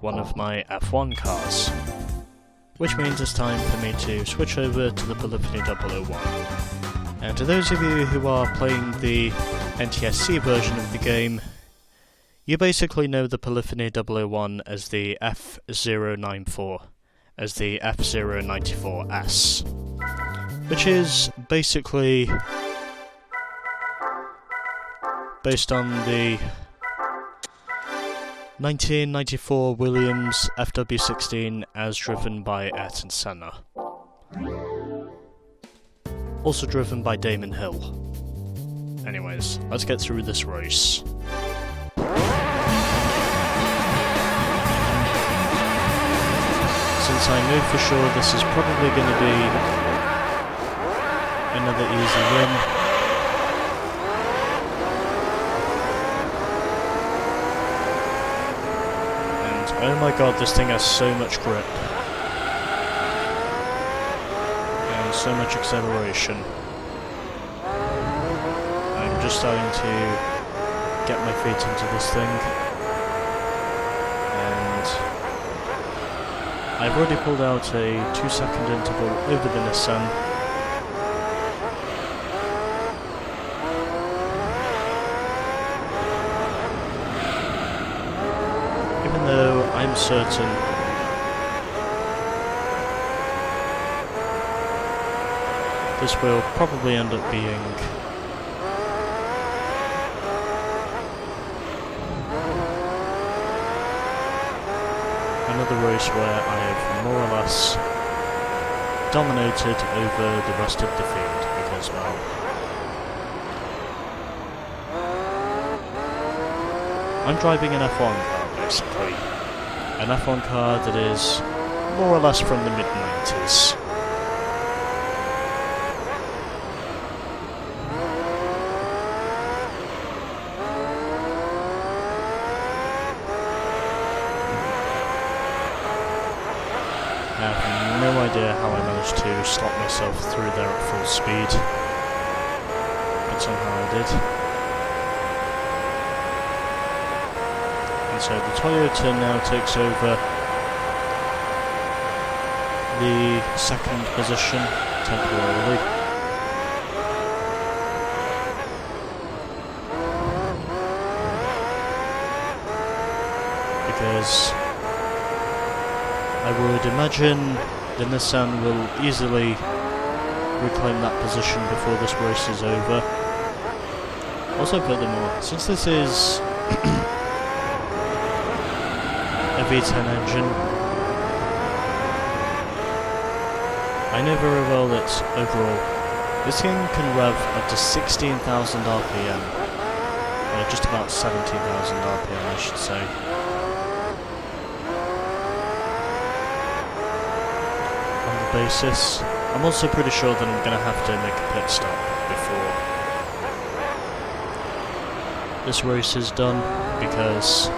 one of my F1 cars, which means it's time for me to switch over to the Polyphony 001. And to those of you who are playing the NTSC version of the game, you basically know the Polyphony 001 as the F094, as the F094S, which is basically based on the 1994 Williams FW16 as driven by Ayrton Senna. Also driven by Damon Hill. Anyways, let's get through this race. Since I know for sure this is probably going to be another easy win, and oh my god, this thing has so much grip. So much acceleration. I'm just starting to get my feet into this thing, and I've already pulled out a 2-second interval over the Nissan. Even though I'm certain this will probably end up being another race where I have more or less dominated over the rest of the field, because, well, I'm driving an F1 car, basically. an F1 car that is more or less from the mid-90s. I have no idea how I managed to slot myself through there at full speed, but somehow I did. And so the Toyota now takes over the second position temporarily. Because I would imagine the Nissan will easily reclaim that position before this race is over. Also, furthermore, since this is a V10 engine, I know very well that overall this thing can rev up to 16,000 RPM, or just about 17,000 RPM I should say. Basis. I'm also pretty sure that I'm going to have to make a pit stop before this race is done, because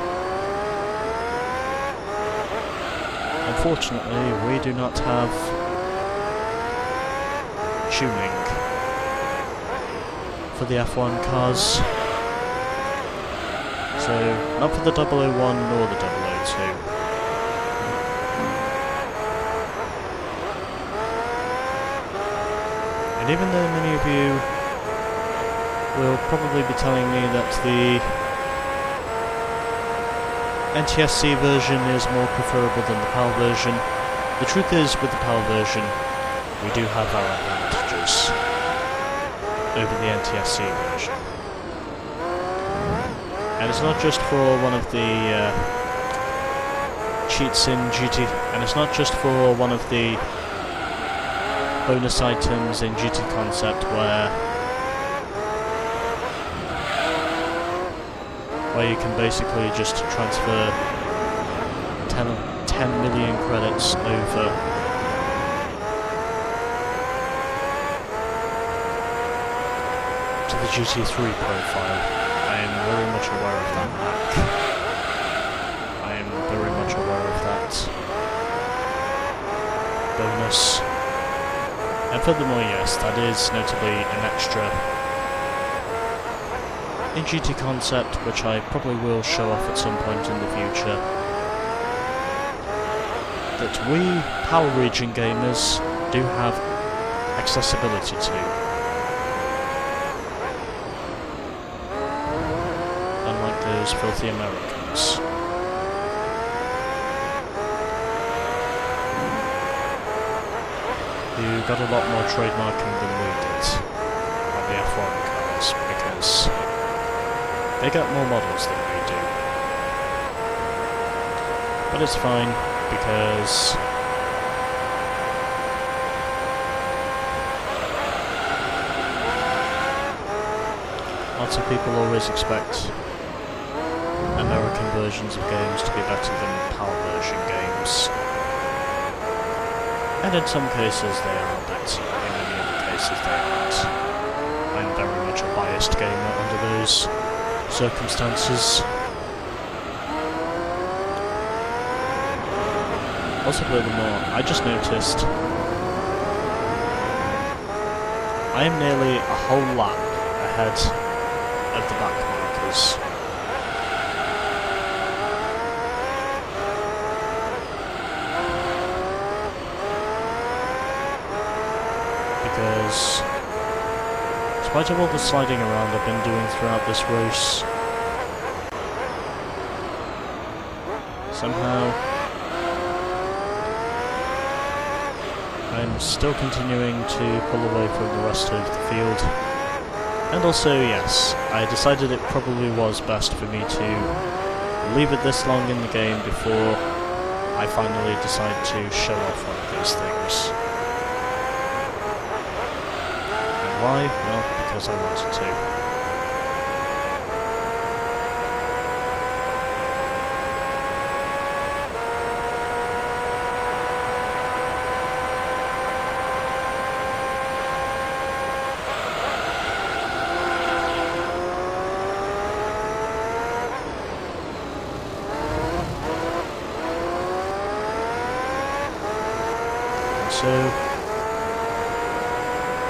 unfortunately we do not have tuning for the F1 cars. So, not for the 001 nor the 002. And even though many of you will probably be telling me that the NTSC version is more preferable than the PAL version, the truth is, with the PAL version, we do have our advantages over the NTSC version. And it's not just for one of the cheats in GT, and it's not just for one of the bonus items in GT Concept where you can basically just transfer 10 million credits over to the GT3 profile. I am very much aware of that hack. I am very much aware of that bonus. And furthermore, yes, that is notably an extra in GT Concept, which I probably will show off at some point in the future, that we Power Region gamers do have accessibility to, unlike those filthy Americans. You got a lot more trademarking than we did on the F1 cars, because they got more models than we do. But it's fine, because lots of people always expect American versions of games to be better than PAL version games. And in some cases they are, but in many other cases they aren't. I'm very much a biased gamer under those circumstances. Also, furthermore, I just noticed I am nearly a whole lap ahead of the back markers. Because, in spite of all the sliding around I've been doing throughout this race, somehow I'm still continuing to pull away from the rest of the field. And also, yes, I decided it probably was best for me to leave it this long in the game before I finally decide to show off one of these things. Why? Well, because I wanted to. so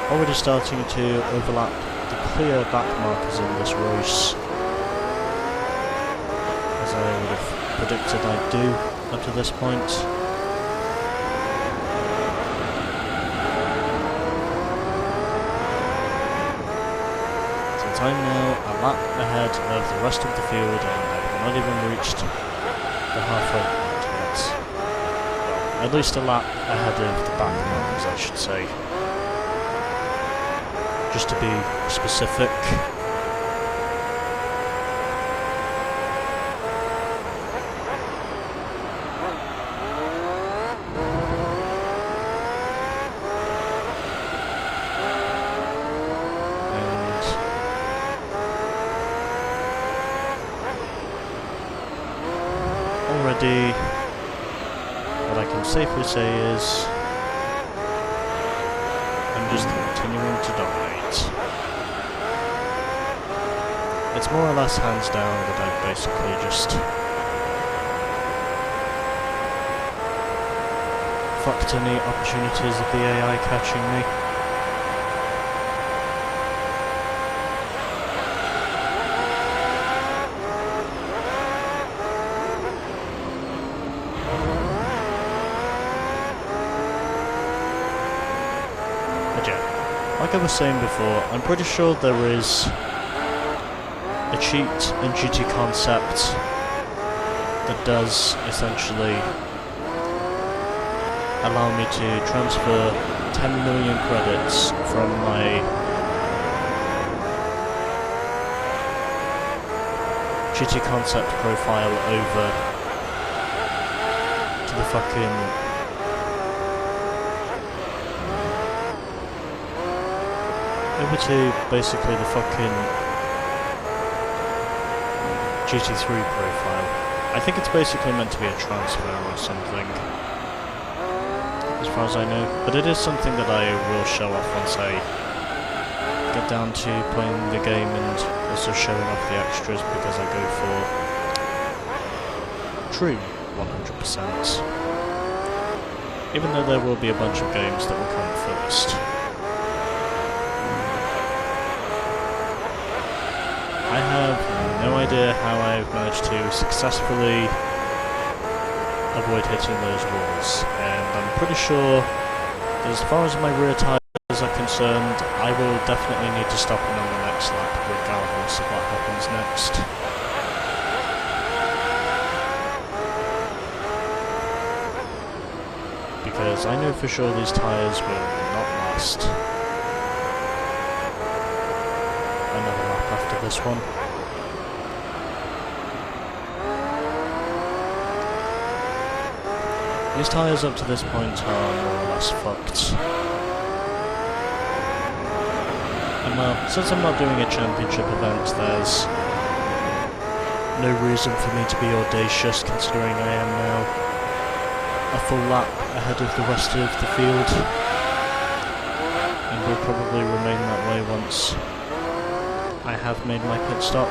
already starting to overlap the clear back markers in this race, as I would have predicted I'd do up to this point. Since I'm now a lap ahead of the rest of the field and I've not even reached the halfway point yet. Well, at least a lap ahead of the back markers, I should say. Just to be specific. Already, what I can safely say is I'm just continuing to dominate. It's more or less hands down that I've basically just fucked any opportunities of the AI catching me. Like I was saying before, I'm pretty sure there is a cheat in GT Concept that does essentially allow me to transfer 10 million credits from my GT Concept profile over to the fucking over to basically the fucking GT3 profile. I think it's basically meant to be a transfer or something, as far as I know, but it is something that I will show off once I get down to playing the game and also showing off the extras, because I go for true 100%. Even though there will be a bunch of games that will come first. I have no idea how I've managed to successfully avoid hitting those walls, and I'm pretty sure that as far as my rear tyres are concerned, I will definitely need to stop them on the next lap, regardless of what happens next. Because I know for sure these tyres will not last another lap after this one. These tyres up to this point are more or less fucked. And well, since I'm not doing a championship event, there's no reason for me to be audacious, considering I am now a full lap ahead of the rest of the field, and will probably remain that way once I have made my pit stop.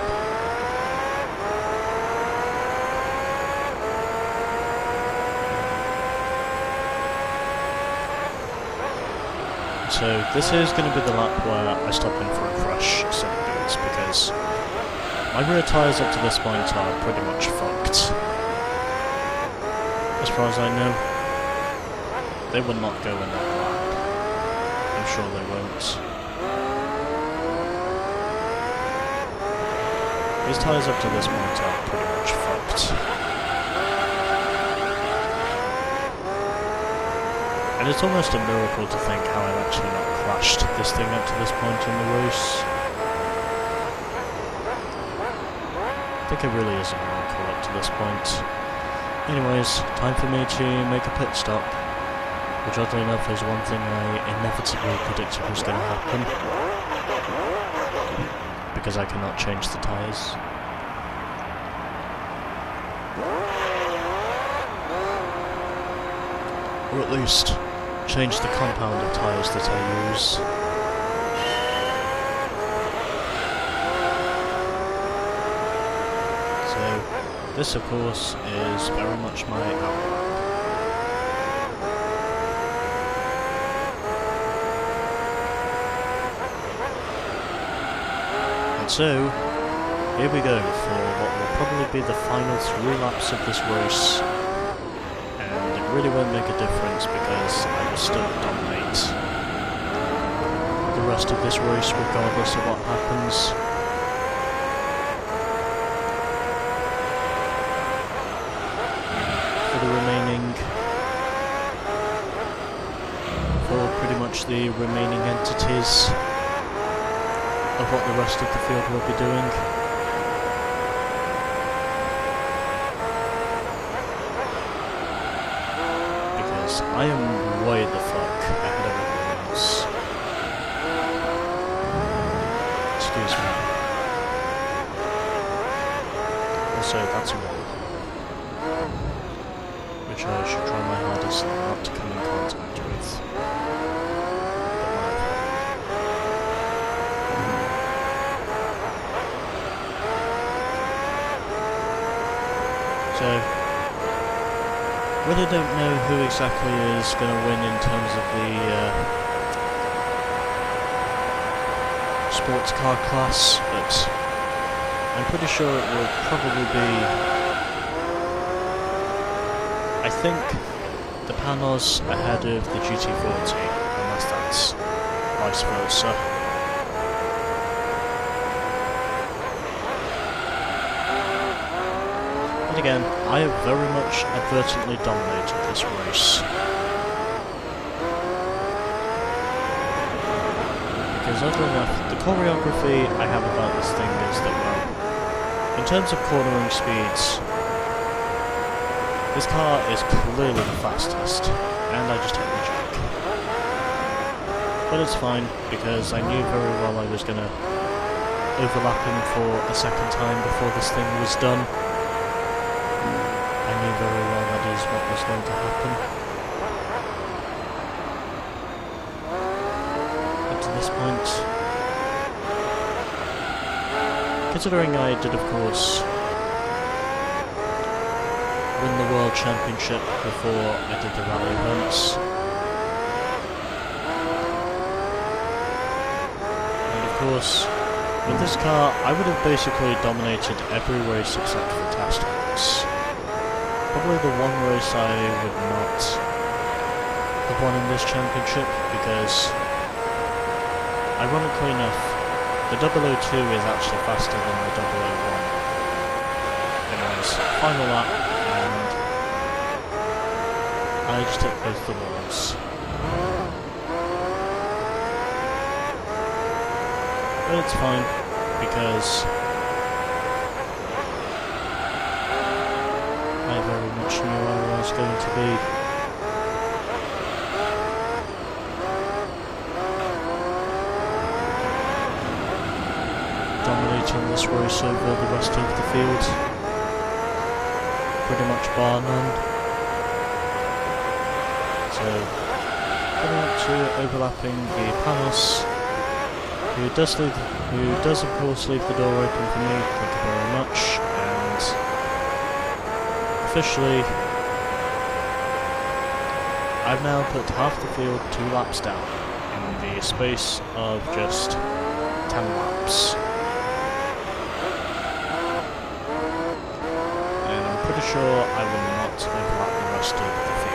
So this is going to be the lap where I stop in for a fresh set of boots, because my rear tyres up to this point are pretty much fucked. As far as I know, they will not go in that lap. I'm sure they won't. These tyres up to this point are pretty much fucked. And it's almost a miracle to think how I've actually not crashed this thing up to this point in the race. I think it really is a miracle up to this point. Anyways, time for me to make a pit stop, which oddly enough is one thing I inevitably predicted was going to happen, because I cannot change the tyres. Or at least change the compound of tyres that I use. So, this of course is very much my outlap. And so, here we go for what will probably be the final 3 laps of this race. And it really won't make a difference because I will still dominate the rest of this race regardless of what happens. For pretty much the remaining entities of what the rest of the field will be doing. Because I am way the fuck ahead of everyone else. Excuse me. Also, that's a roll. Which I should try my hardest not to come in contact with. But whatever. So, really don't know who exactly is going to win in terms of the sports car class, but I'm pretty sure it will probably be, I think, the Panos ahead of the GT40, unless that's vice versa. But again, I have very much advertently dominated this race. Because oddly enough, the choreography I have about this thing is that, well, in terms of cornering speeds, this car is clearly the fastest, and I just hit the jack. But it's fine, because I knew very well I was going to overlap him for a second time before this thing was done. I knew very well that is what was going to happen. Up to this point, considering I did, of course, win the World Championship before I did the rally events. And of course, with this car, I would have basically dominated every race except for test race. Probably the one race I would not have won in this championship because, ironically enough, the 002 is actually faster than the 001. Anyways, final lap. I just hit both the walls. But it's fine, because I very much knew I was going to be. Dominating this race over the rest of the field. Pretty much bar none. So, coming up to overlapping the Panos, who does of course leave the door open for me, thank you very much, and officially, I've now put half the field 2 laps down, in the space of just 10 laps. And I'm pretty sure I will not overlap the rest of the field.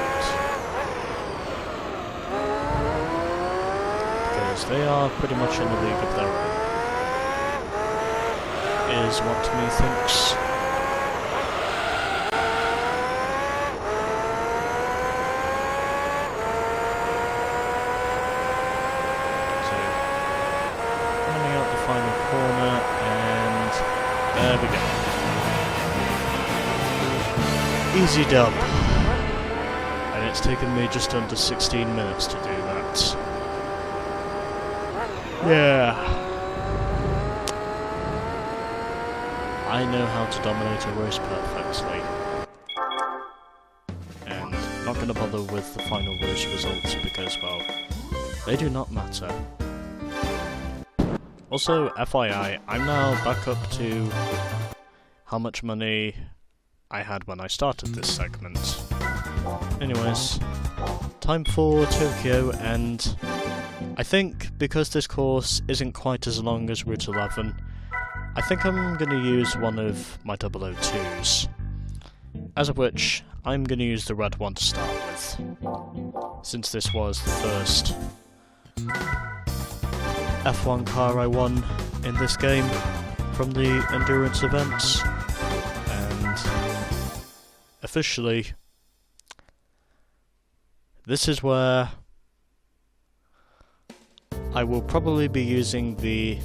They are pretty much in a league of their own, is what me thinks. So, coming out the final corner, and there we go. Easy dub. And it's taken me just under 16 minutes to do that. Yeah. I know how to dominate a race perfectly. And not going to bother with the final race results because, well, they do not matter. Also, FYI, I'm now back up to how much money I had when I started this segment. Anyways, time for Tokyo, and I think because this course isn't quite as long as Route 11, I think I'm going to use one of my 002s, as of which I'm going to use the red one to start with, since this was the first F1 car I won in this game from the endurance events, and officially this is where I will probably be using the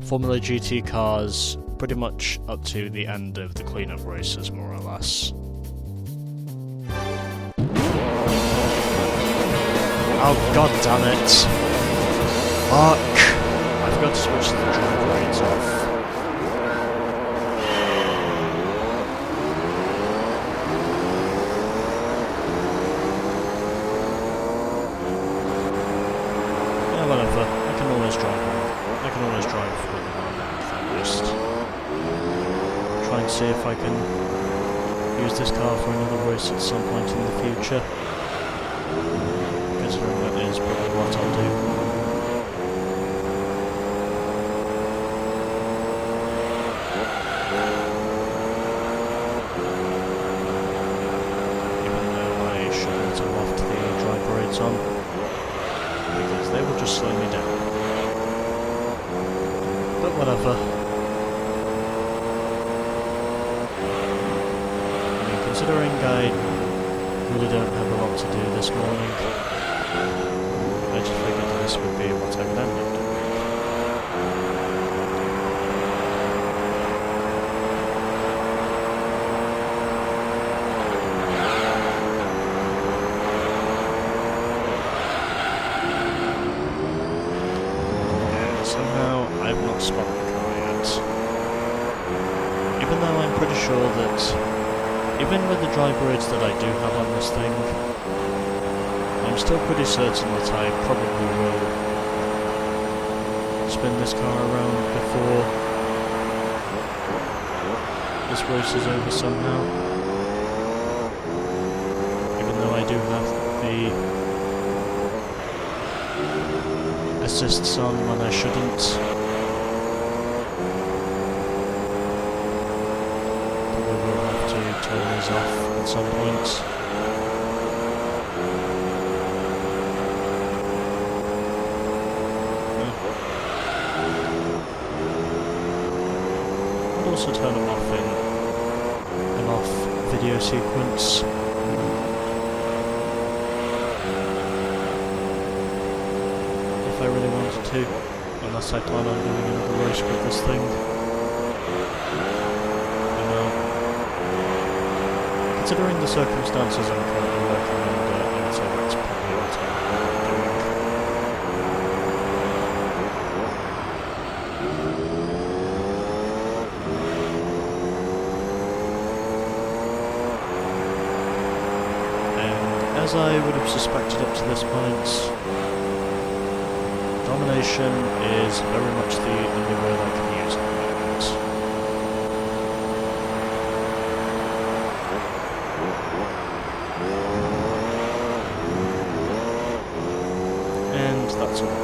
Formula GT cars pretty much up to the end of the cleanup races, more or less. Oh god damn it! Fuck! I forgot to switch the drive rates off. Yeah, whatever. I can always drive with the one at least. Try and see if I can use this car for another race at some point in the future. Considering that is probably what I'll do. Even though I shouldn't have left the drive rates on, because they will just slow me down. But whatever. I mean, considering I really don't have a lot to do this morning, I just figured this would be what I would end up doing. Somehow I've not spotted the car yet. Even though I'm pretty sure that, even with the drive rates that I do have on this thing, I'm still pretty certain that I probably will spin this car around before this race is over somehow. Even though I do have the assists on when I shouldn't. Probably will have to turn these off at some point. I'll also turn them off in an off video sequence. If I really wanted to, unless I plan on doing another race with this thing. You know, considering the circumstances I'm currently working under, I would say that's probably what I'm doing. And as I would have suspected up to this point, domination is very much the only word I can use at the moment. And that's all.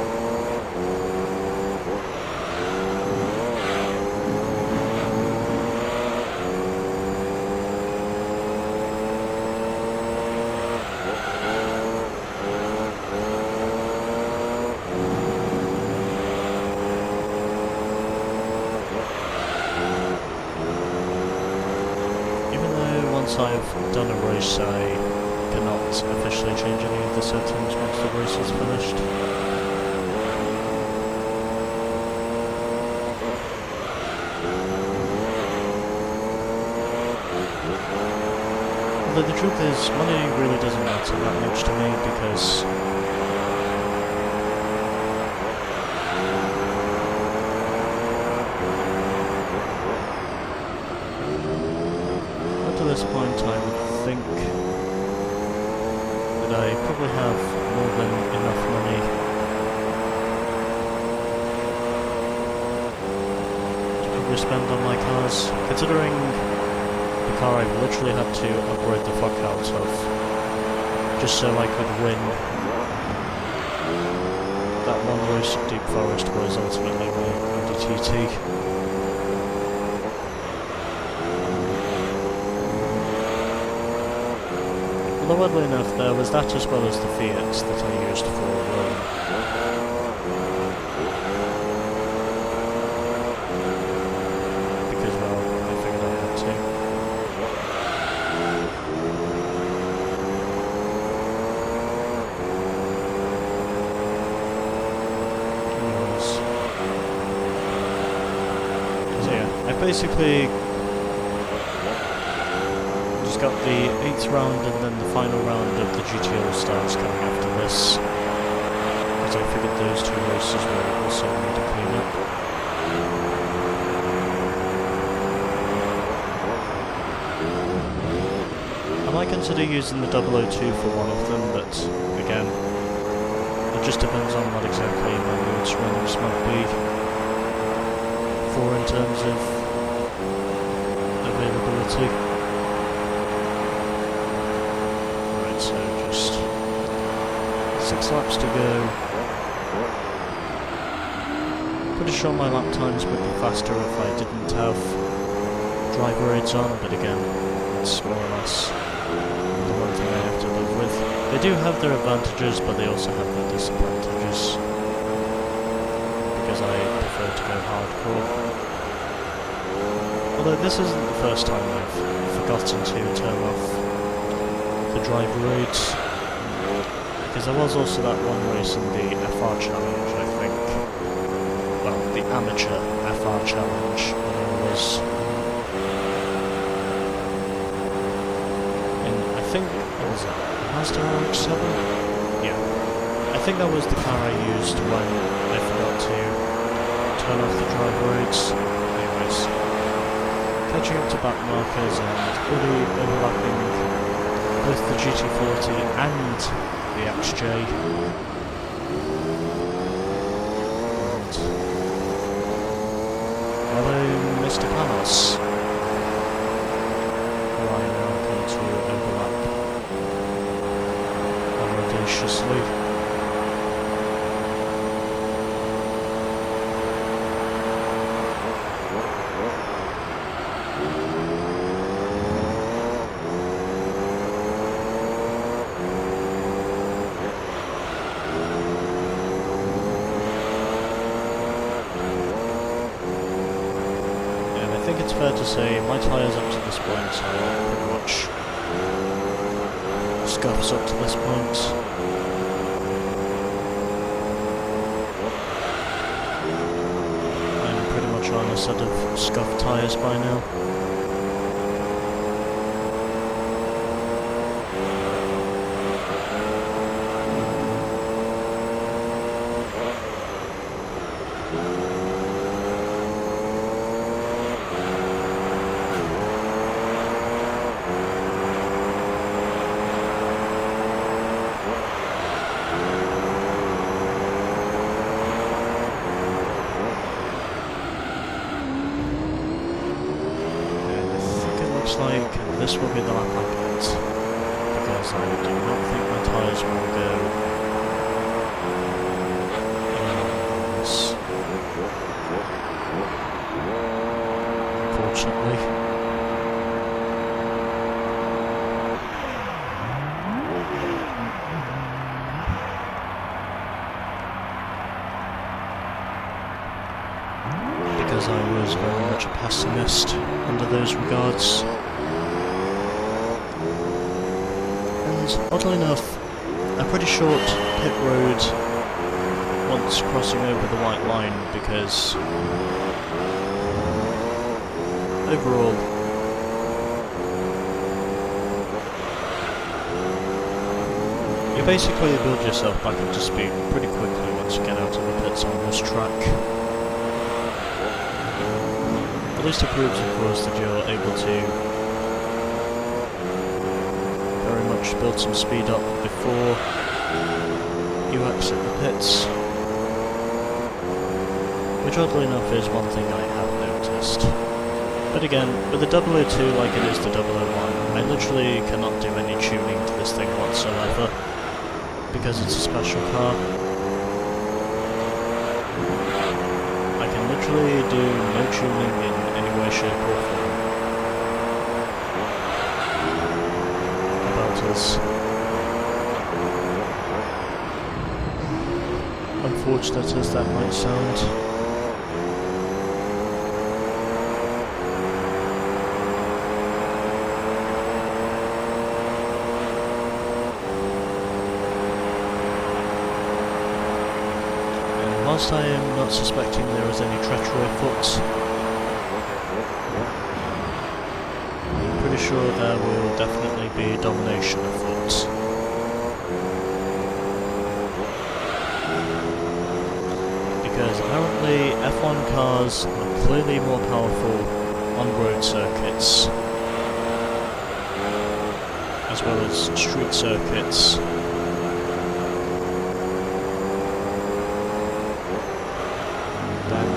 Once I've done a race, I cannot officially change any of the settings once the race is finished. Although the truth is, money really doesn't matter that much to me because at this point I would think that I probably have more than enough money to probably spend on my cars, considering the car I've literally had to upgrade the fuck out of just so I could win that one race at Deep Forest was ultimately my only TT. Although oddly enough, there was that as well as the Fiat that I used for because, well, I figured I had to. Anyways. So yeah, I basically got the 8th round and then the final round of the GTO stars coming after this, because I figured those two races will also need a clean up. I might consider using the 002 for one of them, but again, it just depends on what exactly my mood swings might be for in terms of availability. So just 6 laps to go. Pretty sure my lap times would be faster if I didn't have driver aids on, but again, it's more or less the one thing I have to live with. They do have their advantages, but they also have their disadvantages, because I prefer to go hardcore. Although this isn't the first time I've forgotten to turn off the driver aids, because there was also that one race in the FR Challenge, I think. Well, the amateur FR Challenge, when I was in, I think, what was it, Mazda Rx-7? Yeah. I think that was the car I used when I forgot to turn off the driver aids. Anyways, catching up to back markers and really overlapping both the GT40 and the XJ. And hello, Mr. Panos, who I now come to overlap audaciously. I think it's fair to say my tyres up to this point are pretty much scuffs up to this point. I'm pretty much on a set of scuffed tyres by now. Like this will be the lap I get, because I do not think my tyres will go in this, unfortunately. Because I was very much a pessimist under those regards. Oddly enough, a pretty short pit road once crossing over the white line, because overall you basically build yourself back up to speed pretty quickly once you get out of the pits on this track. At least it proves, of course, that you're able to build some speed up before you exit the pits, which oddly enough is one thing I have noticed. But again, with the 002 like it is the 001, I literally cannot do any tuning to this thing whatsoever, because it's a special car. I can literally do no tuning in any way, shape or form. As unfortunate as that might sound. And whilst I am not suspecting there is any treachery afoot, I'm pretty sure there will definitely be domination afoot. Because apparently F1 cars are clearly more powerful on road circuits, as well as street circuits, than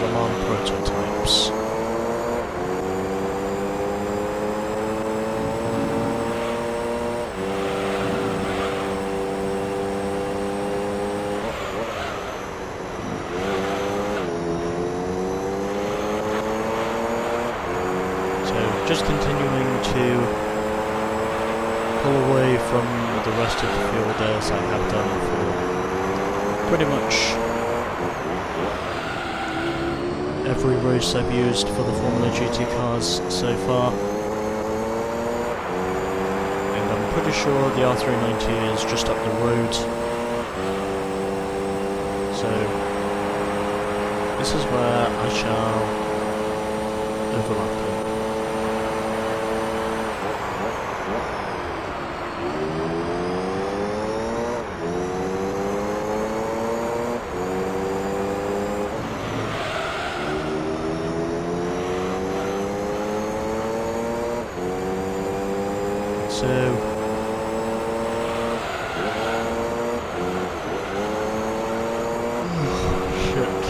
Le Mans prototypes. Just continuing to pull away from the rest of the field as I have done for pretty much every race I've used for the Formula GT cars so far. And I'm pretty sure the R390 is just up the road. So this is where I shall overlap them. So shit.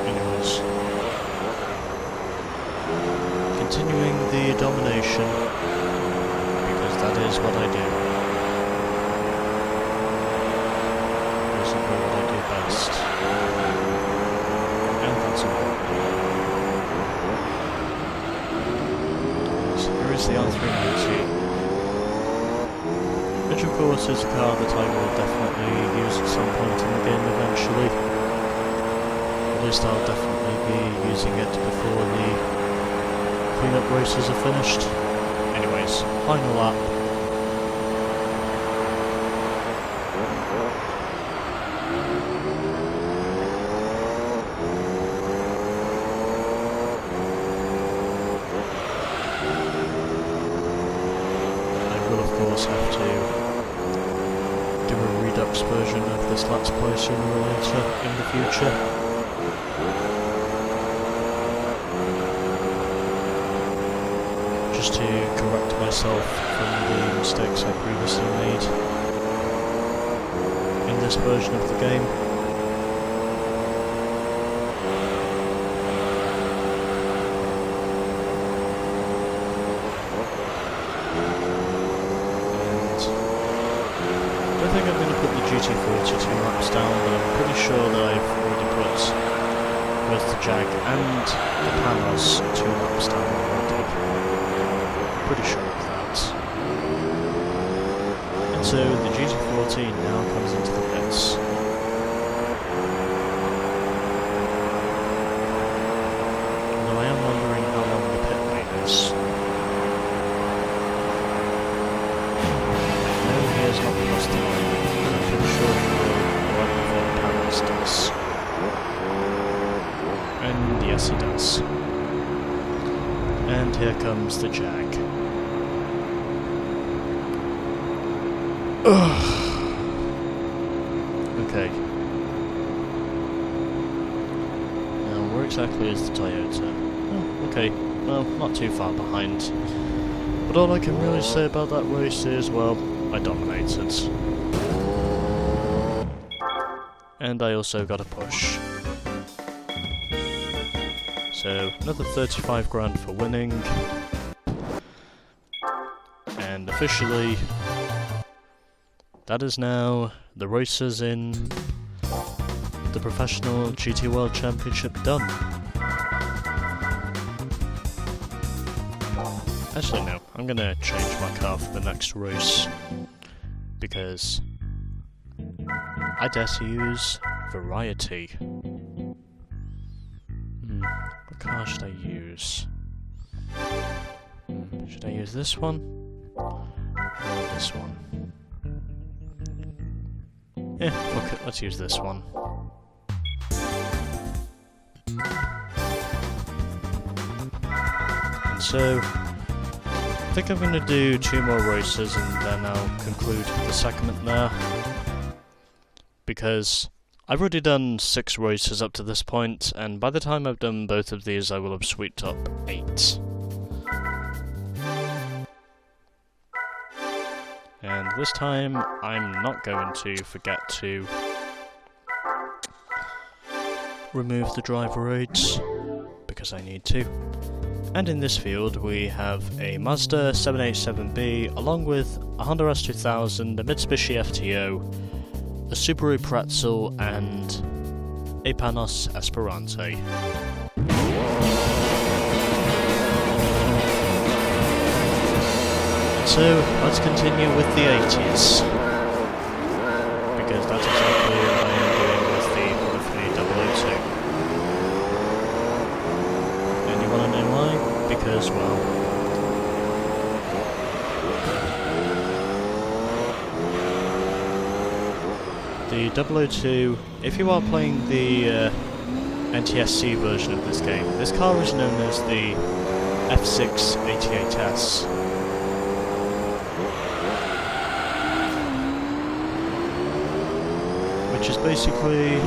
Anyways, continuing the domination. That is what I do. Basically what I do best. And that's important. So here is the R390. Which of course is a car that I will definitely use at some point in the game eventually. At least I'll definitely be using it before the cleanup races are finished. Anyways, final lap. Have to do a redux version of this Let's Play sooner or later in the future. Just to correct myself from the mistakes I previously made in this version of the game. I think I'm going to put the GT40 2 laps down, but I'm pretty sure that I've already put both the Jag and the Panos 2 laps down already. Pretty sure of that. And so the GT40 now comes into the pits. Although I am wondering how long the pit lane is. Has not crossed the line, but I'm pretty sure he will right before the Panos does. And yes, he does. And here comes the Jag. Okay. Now, where exactly is the Toyota? Oh, okay, well, not too far behind. But all I can really say about that race is, well, I dominated. And I also got a push. So, another 35 grand for winning. And officially, that is now the races in the Professional GT World Championship done. Actually no, I'm gonna change my car for the next race, because I dare to use variety. What car should I use? Should I use this one? Or this one? Yeah, fuck it, let's use this one. And so, I think I'm going to do 2 more races and then I'll conclude the segment there. Because I've already done 6 races up to this point, and by the time I've done both of these I will have sweeped up 8. And this time, I'm not going to forget to remove the driver aids, because I need to. And in this field we have a Mazda 787B, along with a Honda S2000, a Mitsubishi FTO, a Subaru Pretzel, and a Panos Esperante. So, let's continue with the 80s, because that's exactly what I am doing with the Polyphony 002. And you want to know why? Because, well, the 002, if you are playing the NTSC version of this game, this car is known as the F688S. Which is basically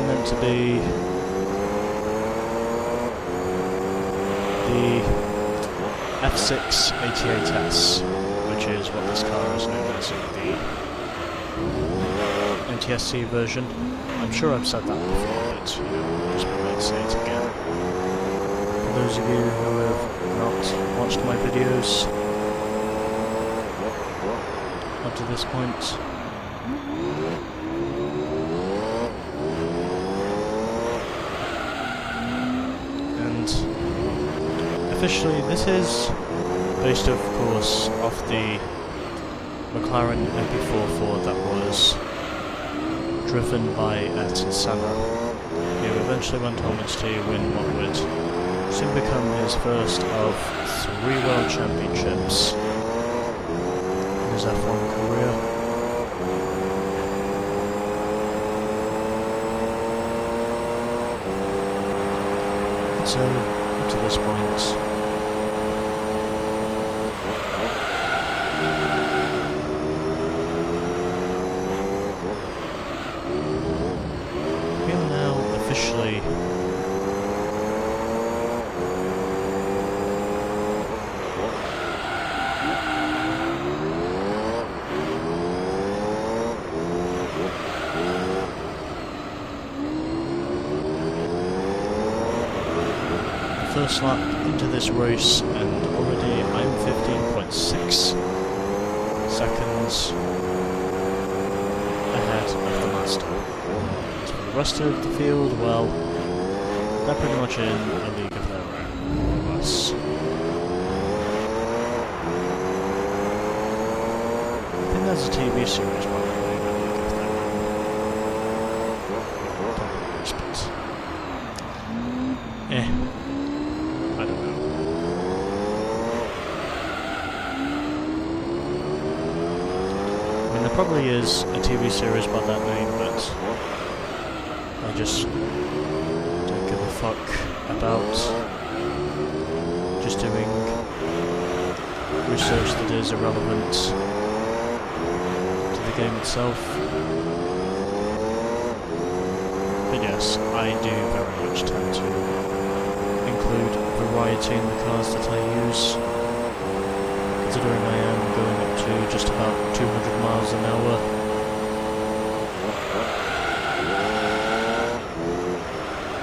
meant to be the F688S, which is what this car is known as in the NTSC version. I'm sure I've said that before, but you know, just might say it again. For those of you who have not watched my videos up to this point, and officially this is based of course off the McLaren MP4 Ford that was driven by Ayrton Senna, who eventually went on to win what would soon become his first of 3 World Championships in his F1 career. So, up to this point, we are now officially first lap into this race, and already I'm 15.6 seconds ahead of the Mazda. So the rest of the field, well, they're pretty much in a league of their own, more or less. I think there's a TV series by the way, a league of their own. But, I don't know. I mean, there probably is a TV series by that name, but I just don't give a fuck about just doing research that is irrelevant to the game itself. But yes, I do very much tend to include variety in the cars that I use, considering I am going up to just about 200 miles an hour.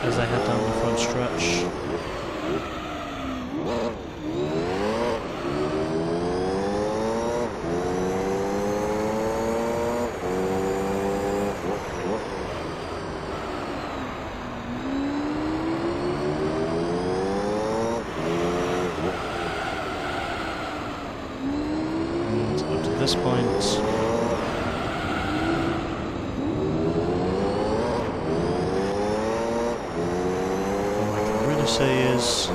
As I head down the front stretch. this point. All I can really say is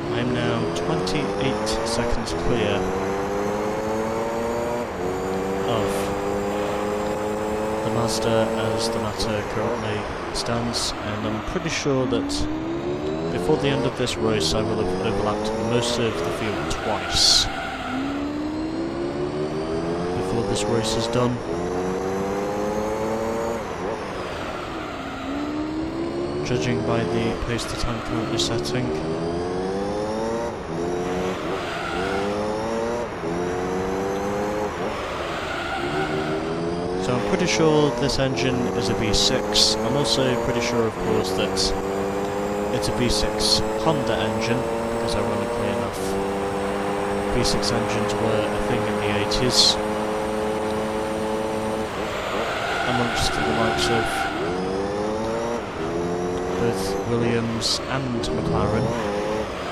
I'm now 28 seconds clear of the Mazda as the matter currently stands, and I'm pretty sure that before the end of this race I will have overlapped most of the field twice before this race is done. Judging by the pace that I'm currently setting. So I'm pretty sure this engine is a V6. I'm also pretty sure, of course, that it's a V6 Honda engine, because ironically enough, V6 engines were a thing in the 80s, amongst the likes of both Williams and McLaren,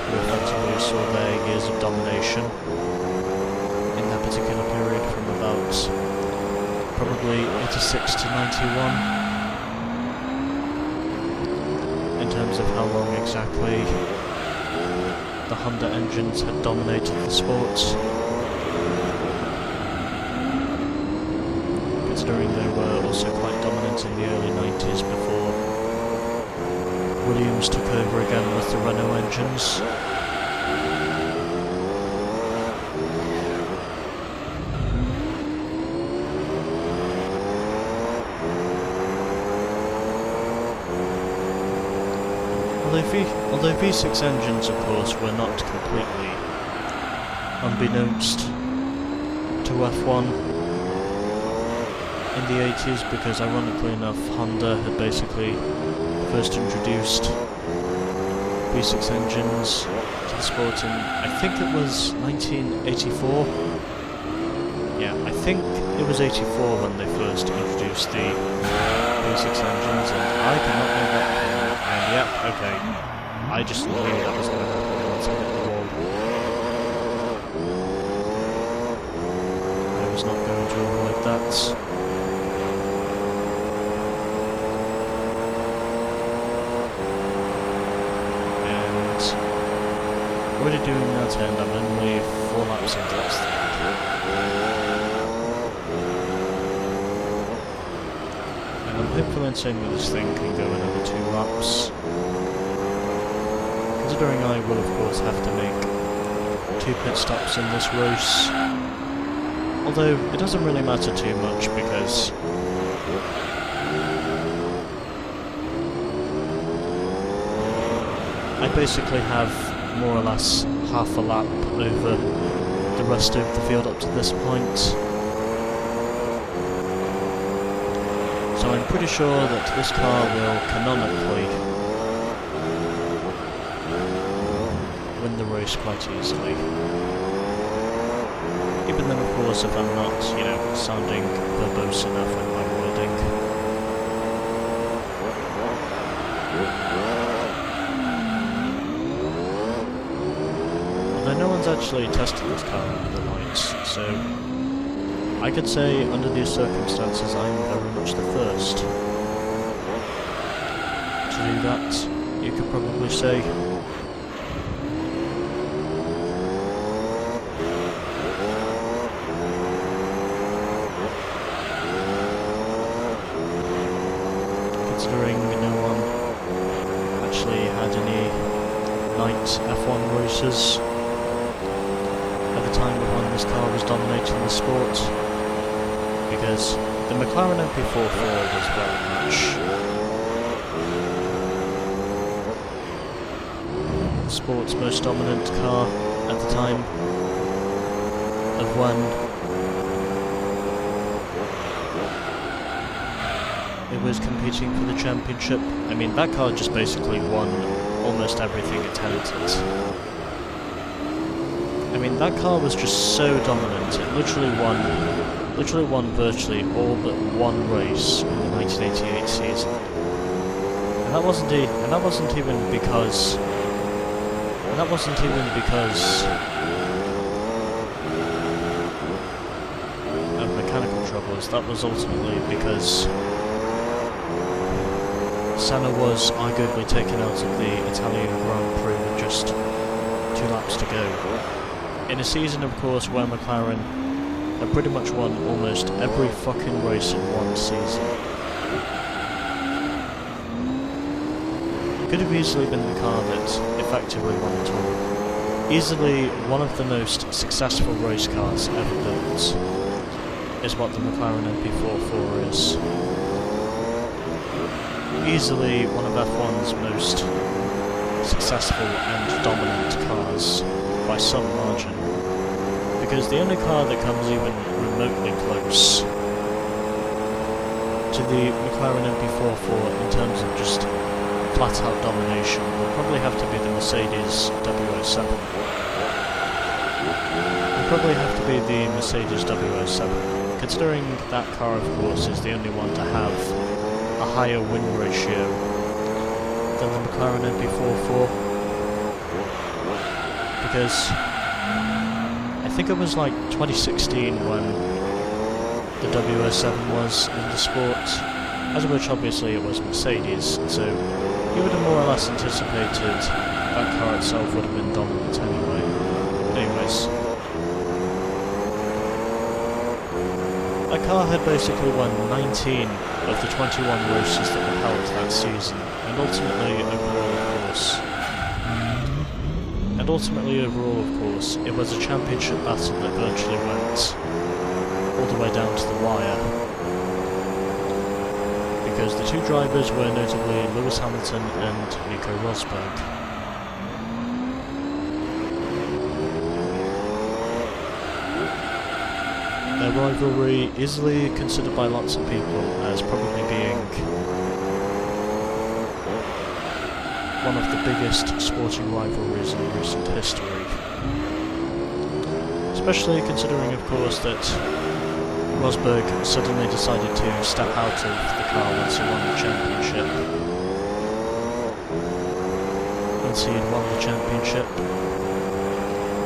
who effectively saw their years of domination in that particular period from about probably 86 to 91 in terms of how long exactly the Honda engines had dominated the sport, considering they were also quite dominant in the early 90s before Williams took over again with the Renault engines. Although V6 engines, of course, were not completely unbeknownst to F1 in the 80s, because ironically enough, Honda had basically first introduced V6 engines to the sport in, I think it was 1984. Yeah, I think it was 84 when they first introduced the V6 engines, and I cannot make that. And yep, okay. I just knew that was going to happen once I hit the wall. I was not going to avoid that. And already doing that, and I'm only 4 laps into this thing. And I'm implementing that this thing can go another 2 laps. Considering I will of course have to make 2 pit stops in this race. Although it doesn't really matter too much, because I basically have more or less half a lap over the rest of the field up to this point. So I'm pretty sure that this car will canonically win the race quite easily. Even then, of course, if I'm not, sounding verbose enough in my wording. Although no one's actually tested this car under the lights, so I could say, under these circumstances, I'm very much the first to do that, you could probably say. Considering no one actually had any night F1 races at the time of when this car was dominating the sport, because the McLaren MP44 was very much the sport's most dominant car at the time of when it was competing for the championship. I mean, that car just basically won almost everything it entered. I mean, that car was just so dominant, it literally won virtually all but one race in the 1988 season. And And that wasn't even because of mechanical troubles. That was ultimately because Senna was arguably taken out of the Italian Grand Prix with just 2 laps to go. In a season, of course, where McLaren had pretty much won almost every fucking race in one season. Could have easily been the car that effectively won it all. Easily one of the most successful race cars ever built is what the McLaren MP44 is. Easily one of F1's most successful and dominant cars by some margin. Because the only car that comes even remotely close to the McLaren MP44 in terms of just flat-out domination will probably have to be the Mercedes W07. Will probably have to be the Mercedes W07, considering that car, of course, is the only one to have a higher win ratio than the McLaren MP44. Because I think it was like 2016 when the W07 was in the sport, as of which obviously it was Mercedes, so you would have more or less anticipated that car itself would have been dominant anyway. But anyways, that car had basically won 19 of the 21 races that were held that season, and ultimately overall, of course, it was a championship battle that virtually went all the way down to the wire. Because the two drivers were notably Lewis Hamilton and Nico Rosberg. Their rivalry easily considered by lots of people as probably being one of the biggest sporting rivalries in recent history. Especially considering, of course, that Rosberg suddenly decided to step out of the car once he won the championship. Once he had won the championship.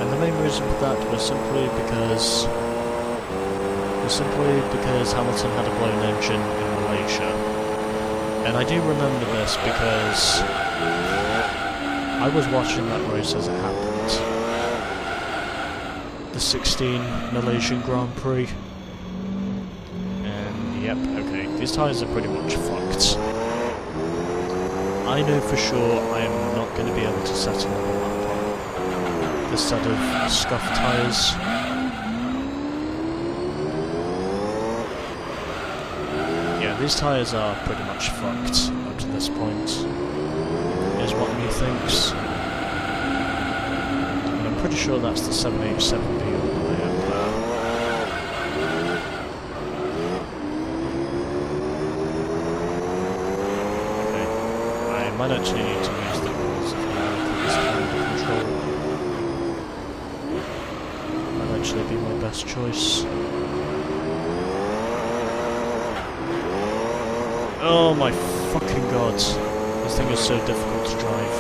And the main reason for that was simply because Hamilton had a blown engine in Malaysia. And I do remember this because I was watching that race as it happened. The 16 Malaysian Grand Prix. Yep, okay, these tyres are pretty much fucked. I know for sure I am not going to be able to set another lap on this set of scuffed tyres. Yeah, these tyres are pretty much fucked up to this point, is what me thinks. And I'm pretty sure that's the 7H7B all the way up there. I might actually need to use the rules of this kind of control. Might actually be my best choice. Oh my fucking god. This thing is so difficult to drive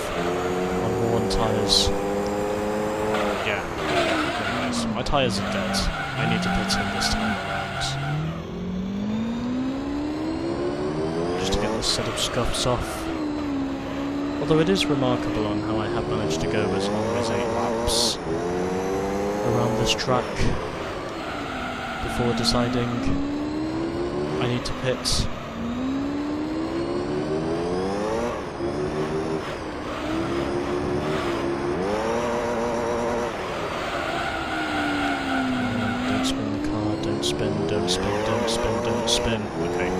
on worn tyres. Yeah, nice. My tyres are dead. I need to put in this time around. Just to get this set of scuffs off. Although it is remarkable on how I have managed to go as long as 8 laps around this track before deciding I need to pit. Don't spin the car, don't spin, don't spin, don't spin, don't spin. Okay.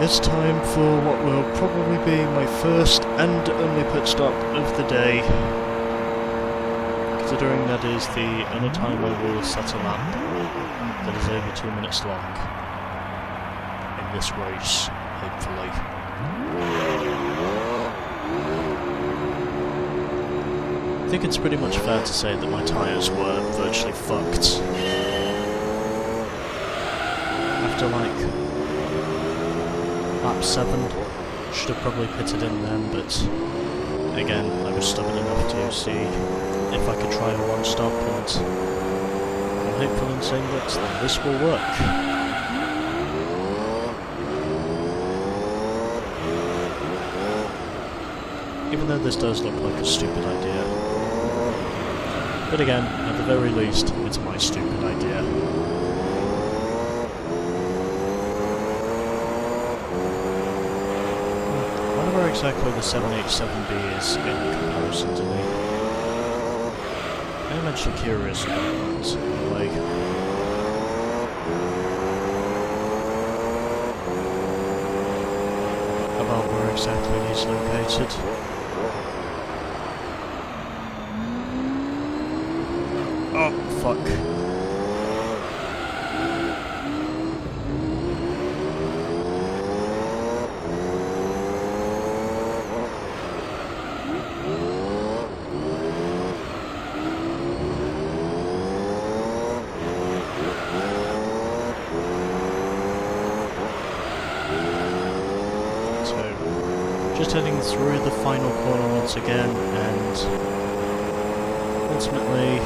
It's time for what will probably be my first and only pit stop of the day, considering that is the only time I will set a lap that is over 2 minutes long in this race, hopefully. I think it's pretty much fair to say that my tyres were virtually fucked. After like lap 7, should have probably pitted in then, but again, I was stubborn enough to see if I could try a one stop, and I'm hopeful in saying that this will work. Even though this does look like a stupid idea. But again, at the very least, it's my stupid idea. I wonder where exactly the 787B is in comparison to me. I'm actually curious about that, like... about where exactly he's located. Oh, fuck. So, just heading through the final corner once again, and ultimately...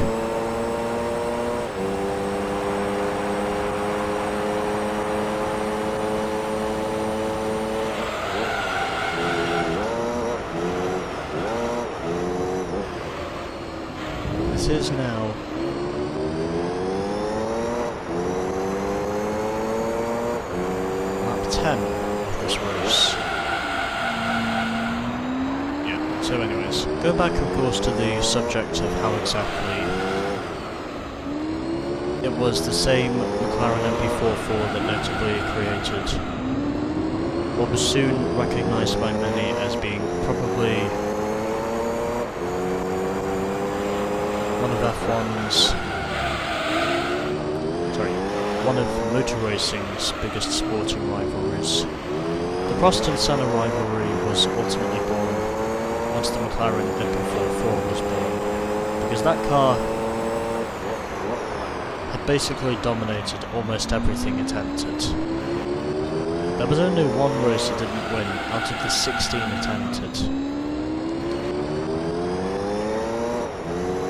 this is now lap 10 of this race. Yeah, so anyways, going back of course to the subject of how exactly it was the same McLaren MP44 that notably created what was soon recognised by many as being probably one of motor racing's biggest sporting rivalries. The Prost and Senna rivalry was ultimately born once the McLaren MP44 was born, because that car had basically dominated almost everything it entered. There was only one race it didn't win out of the 16 it entered.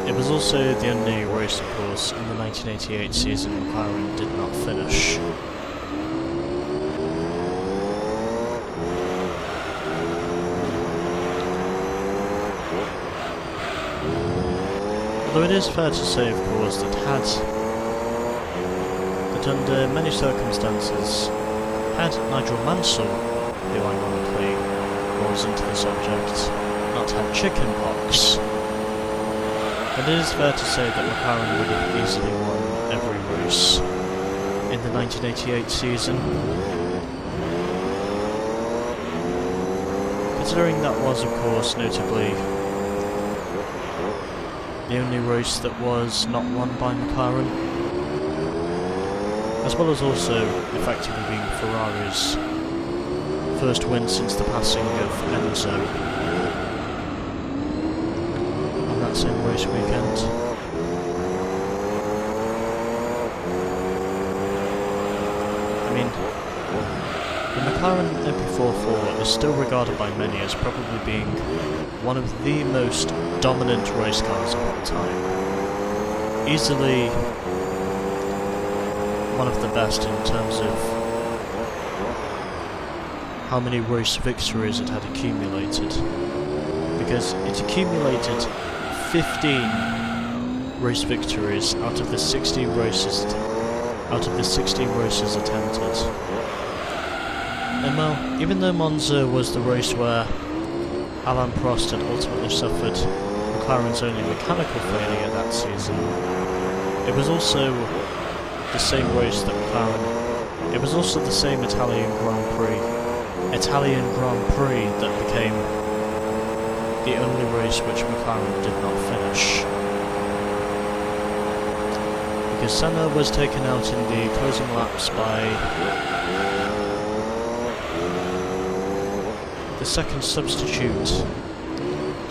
It was also the only race, of course, in the 1988 season McLaren did not finish. Although it is fair to say, of course, that under many circumstances, had Nigel Mansell, who ironically falls into the subject, not had chicken pox, and it is fair to say that McLaren would have easily won every race in the 1988 season. Considering that was, of course, notably the only race that was not won by McLaren, as well as also effectively being Ferrari's first win since the passing of Enzo on that same race weekend. I mean, the McLaren MP44 is still regarded by many as probably being one of the most dominant race cars of all time. Easily one of the best in terms of how many race victories it had accumulated, because it accumulated 15 race victories out of the 16 races it entered. And well, even though Monza was the race where Alain Prost had ultimately suffered McLaren's only mechanical failure that season, it was also the same race that McLaren... It was also the same Italian Grand Prix that became the only race which McLaren did not finish. Because Senna was taken out in the closing laps by the second substitute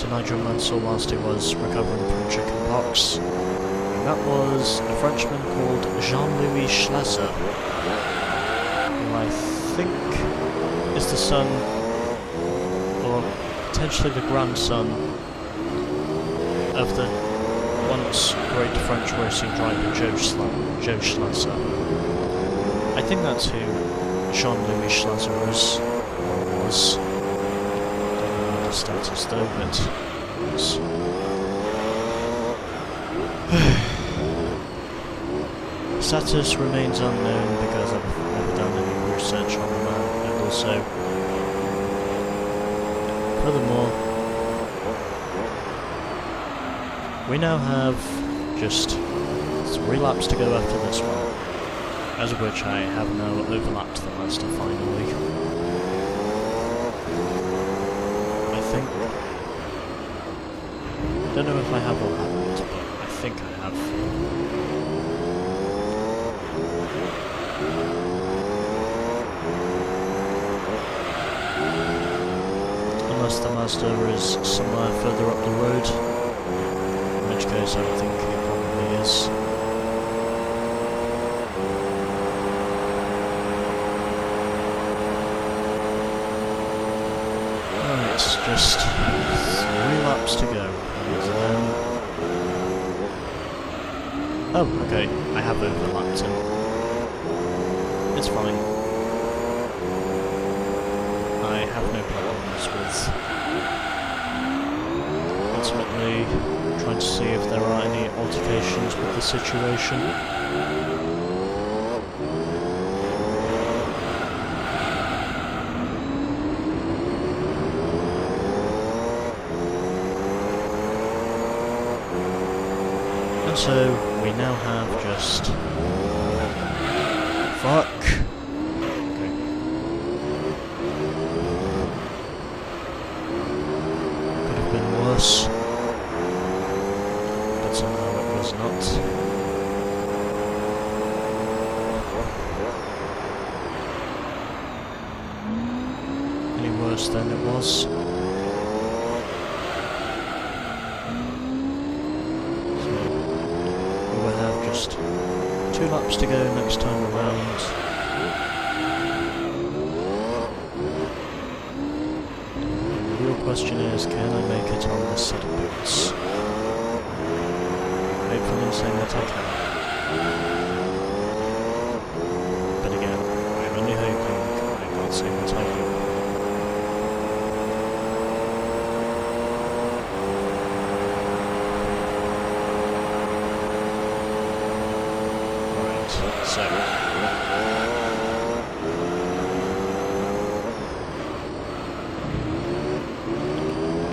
to Nigel Mansell whilst he was recovering from chickenpox. And that was a Frenchman called Jean-Louis Schlesser, who I think is the son, or potentially the grandson, of the once great French racing driver Joe Schlesser. I think that's who Jean-Louis Schlesser was. Don't know the status though, but was. Status remains unknown because I've never done any research on the man, and also, furthermore, we now have just 3 laps to go after this one, as of which I have now overlapped the Mazda finally. I think. I don't know if I have or haven't, but I think I have. Unless the Mazda is somewhere further up the road, in which case I think it probably is. Right, just 3 laps to go. Oh, okay, I have overlapped him. It's fine. I have no problems with ultimately trying to see if there are any altercations with the situation. And so we now have just... Fuck! Okay. Could have been worse. But somehow it was not. Any worse than it was. Just 2 laps to go next time around. And the real question is, can I make it on this set of boots? Hopefully saying that I can. But again, I'm only hoping, I'm not saying that I will. So,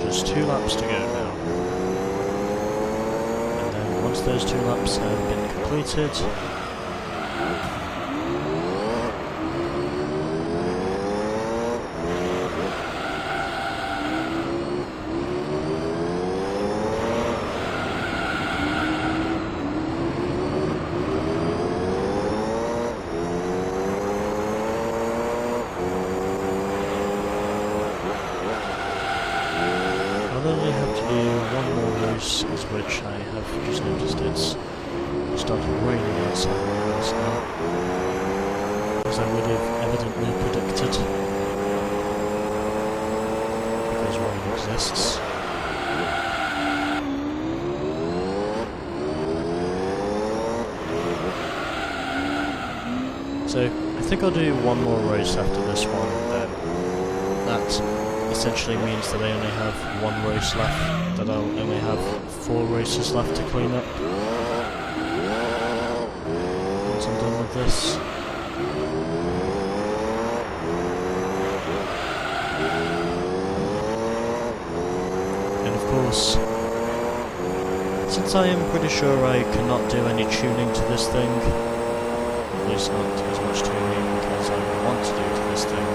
just 2 laps to go now. And then once those 2 laps have been completed, which I have just noticed it's started raining outside my house now, as I would have evidently predicted, because rain exists. So, I think I'll do 1 more race after this one, and then that essentially means that I only have 1 race left, that I'll only have 4 races left to clean up once I'm done with this. And of course, since I am pretty sure I cannot do any tuning to this thing, at least not as much tuning as I want to do to this thing,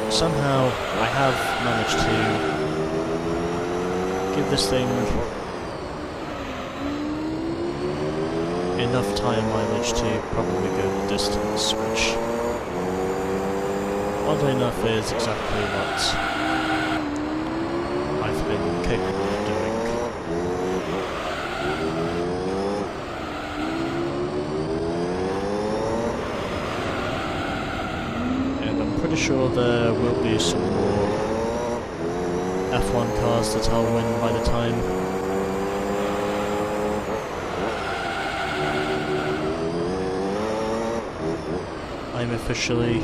somehow I have managed to give this thing enough tyre mileage to probably go the distance, which oddly enough is exactly what capable of doing. And I'm pretty sure there will be some more F1 cars that I'll win by the time I'm officially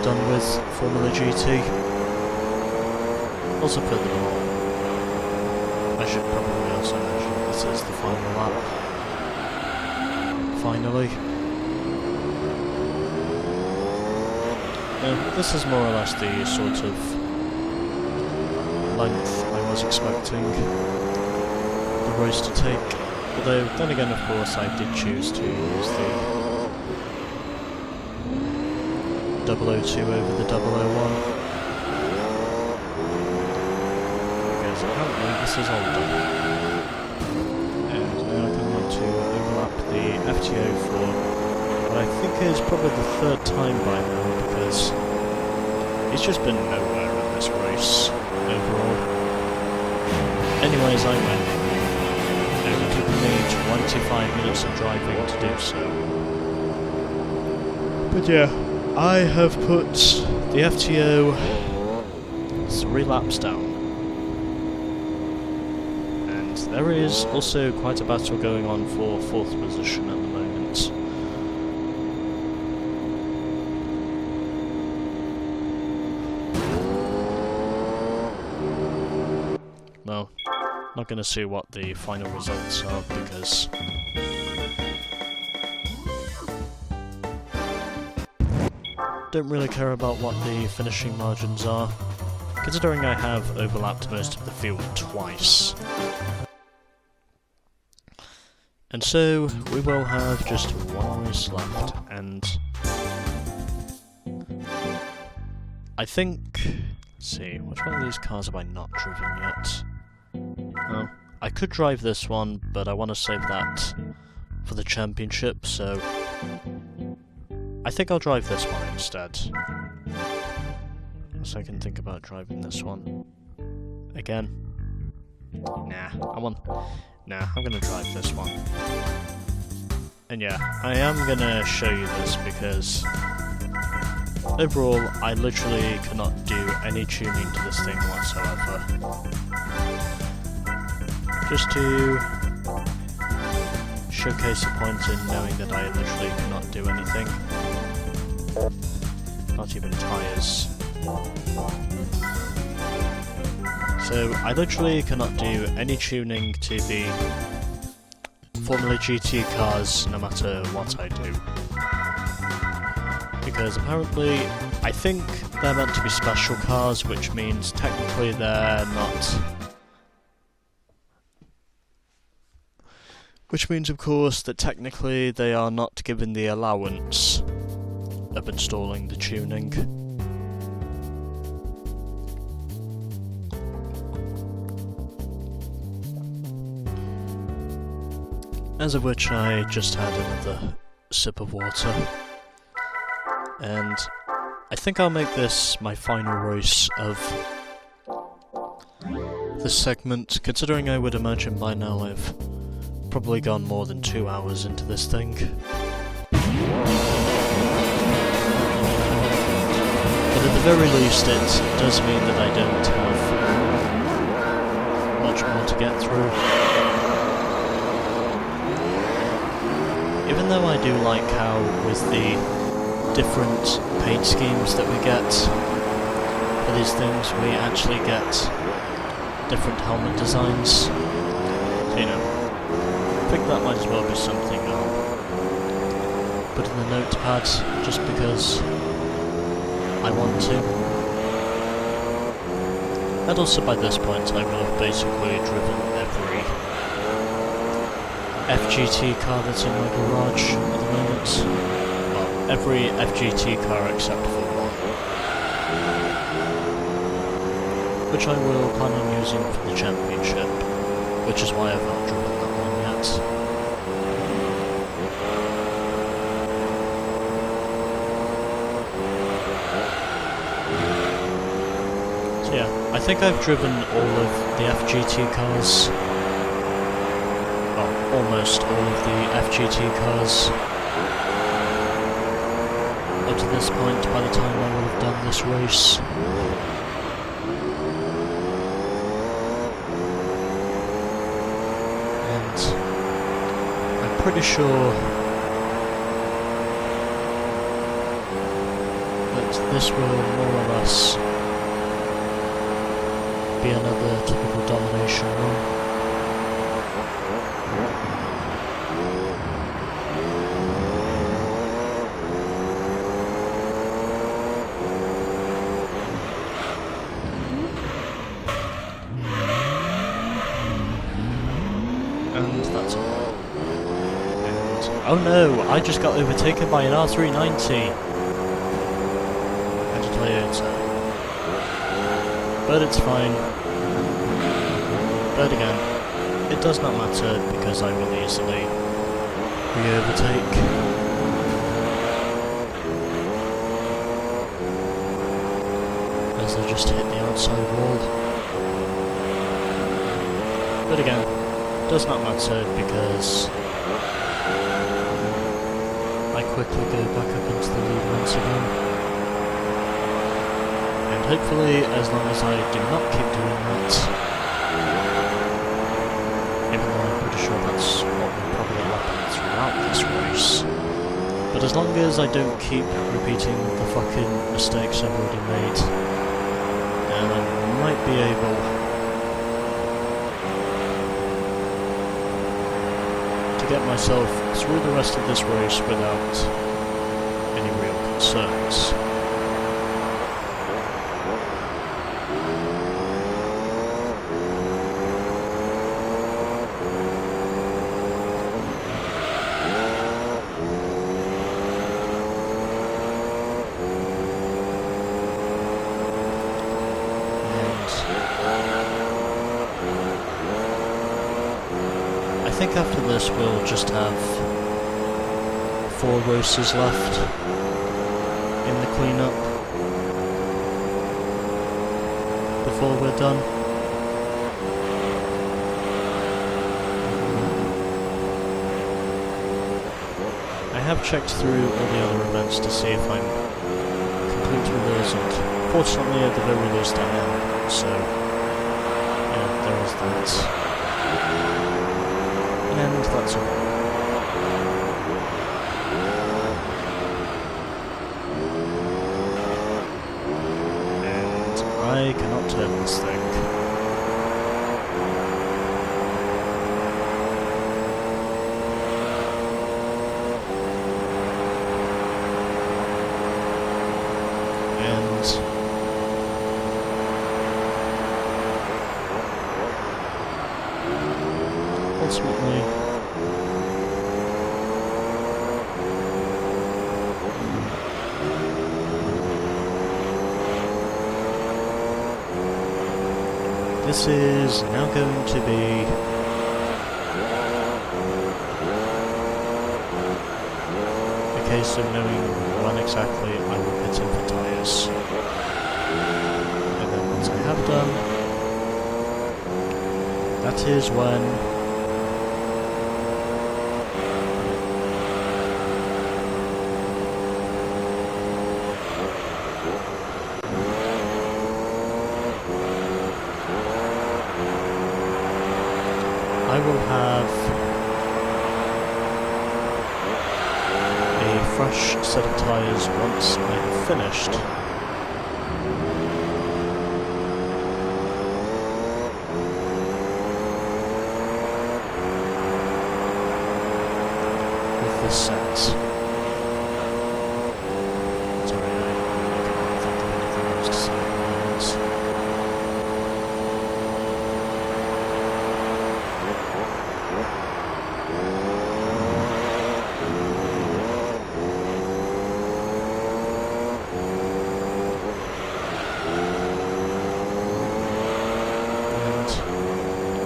done with Formula GT. Also furthermore, I should probably also mention this is the final lap. Finally. This is more or less the sort of length I was expecting the race to take. Although, then again, of course, I did choose to use the 002 over the 001. Because apparently this is older. And now I can want to overlap the FTO for what I think is probably the third time by now, because he's just been nowhere in this race overall. Anyways, I win. And it took me 25 minutes of driving to do so. But yeah, I have put the FTO 3 laps down. And there is also quite a battle going on for 4th position at the moment. No, not going to see what the final results are because don't really care about what the finishing margins are, considering I have overlapped most of the field twice. And so, we will have just one race left, and I think, let's see, which one of these cars have I not driven yet? Well, I could drive this one, but I want to save that for the championship, so I think I'll drive this one instead. So I can think about driving this one again. I'm gonna drive this one. And yeah, I am gonna show you this because overall, I literally cannot do any tuning to this thing whatsoever. Just to showcase the point in knowing that I literally cannot do anything. Not even tyres. So I literally cannot do any tuning to the Formula GT cars no matter what I do. Because apparently, I think they're meant to be special cars, which means technically they're not. Which means, of course, that technically they are not given the allowance of installing the tuning. As of which I just had another sip of water. And I think I'll make this my final race of this segment, considering I would imagine by now I've probably gone more than 2 hours into this thing. But at the very least it does mean that I don't have much more to get through. Even though I do like how with the different paint schemes that we get for these things, we actually get different helmet designs. So, you know, I think that might as well be something I'll put in the notepad just because I want to. And also by this point I will have basically driven every FGT car that's in my garage at the moment. Well, every FGT car except for one. Which I will plan on using for the championship, which is why I've not driven that one yet. So yeah, I think I've driven all of the FGT cars. Well, almost all of the FGT cars up to this point by the time I will have done this race. And I'm pretty sure that this will more or less be another typical domination run. And that's all. And oh no, I just got overtaken by an R390. And a Toyota. But it's fine. But again, it does not matter because I will easily re-overtake. As I just hit the outside wall. But again, does not matter because I quickly go back up into the lead once again. And hopefully, as long as I do not keep doing that, even though I'm pretty sure that's what will probably happen throughout this race, but as long as I don't keep repeating the fucking mistakes I've already made, then I might be able to get myself through the rest of this race without any real concerns. I think after this we'll just have 4 races left in the cleanup before we're done. I have checked through all the other events to see if I'm complete with those, and fortunately at the very least I am, so yeah, there is that. And that's all. And I cannot turn this thing. And ultimately, this is now going to be a case of knowing when exactly I will get in for tyres. And then once I have done, that is when I will have a fresh set of tyres once I have finished. With this set. Sorry, I can't think of anything else to say at the moment.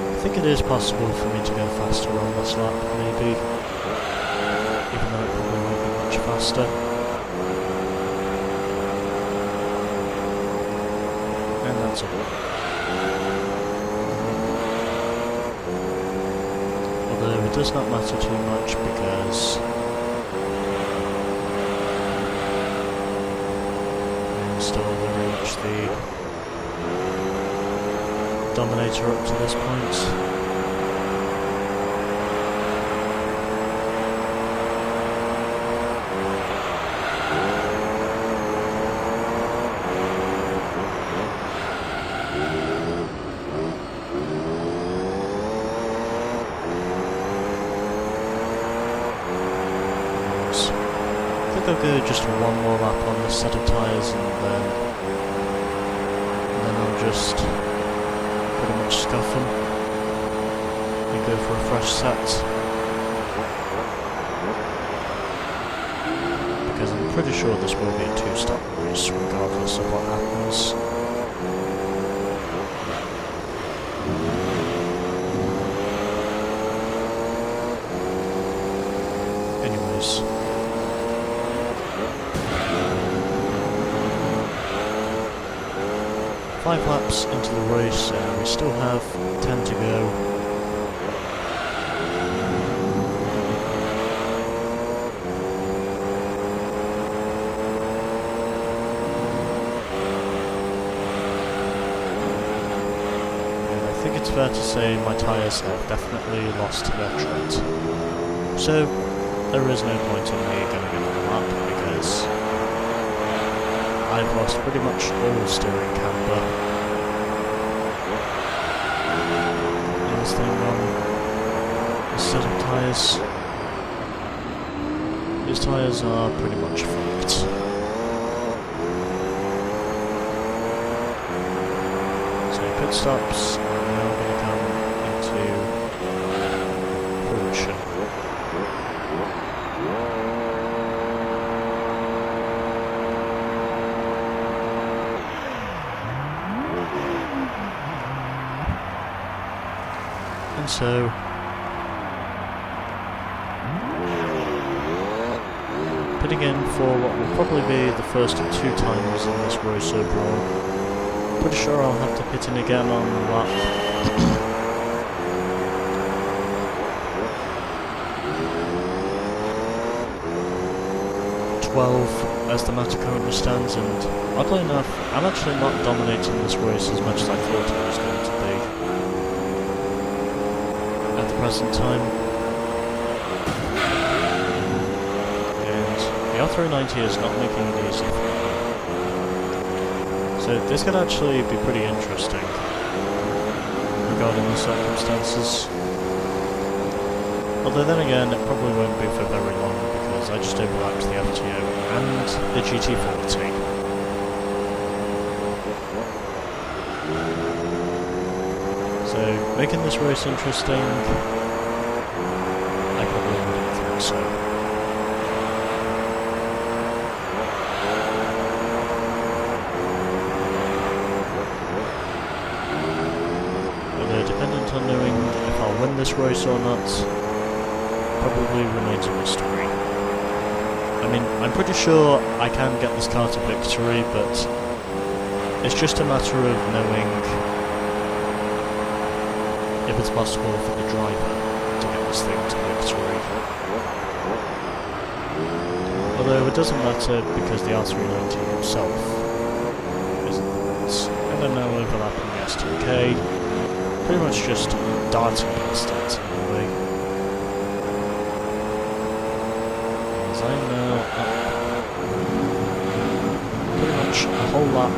I think it is possible for me to go faster on this lap, maybe, even though it probably won't be much faster. And that's possible. Although it does not matter too much because we still reach the Dominator up to this point. I'll go just one more lap on this set of tyres and then I'll just pretty much scuff them and go for a fresh set, because I'm pretty sure this will be a two-stop race regardless of what happens. Anyways, 5 laps into the race, and we still have 10 to go. And I think it's fair to say my tyres have definitely lost their tread. So there is no point in me going another lap because I've lost pretty much all steering camber in this thing on this set of tyres. These tyres are pretty much fucked. So pit stops are now going to come into fruition. And so pitting in for what will probably be the first of 2 times in this race overall. Pretty sure I'll have to pit in again on lap 12 as the matter currently stands, and oddly enough, I'm actually not dominating this race as much as I thought I was going to be at the present time. And the R390 is not making it easy for me. So this could actually be pretty interesting regarding the circumstances. Although then again, it probably won't be for very long because I just overlapped the FTO and the GT40. So, making this race interesting, I probably wouldn't think so. Although, dependent on knowing if I'll win this race or not, probably remains a mystery. I mean, I'm pretty sure I can get this car to victory, but it's just a matter of knowing if it's possible for the driver to get this thing to victory. Although it doesn't matter because the R390 himself isn't the ones. And I'm now overlapping the STK, pretty much just darting past it in a way. As I'm now up pretty much a whole lap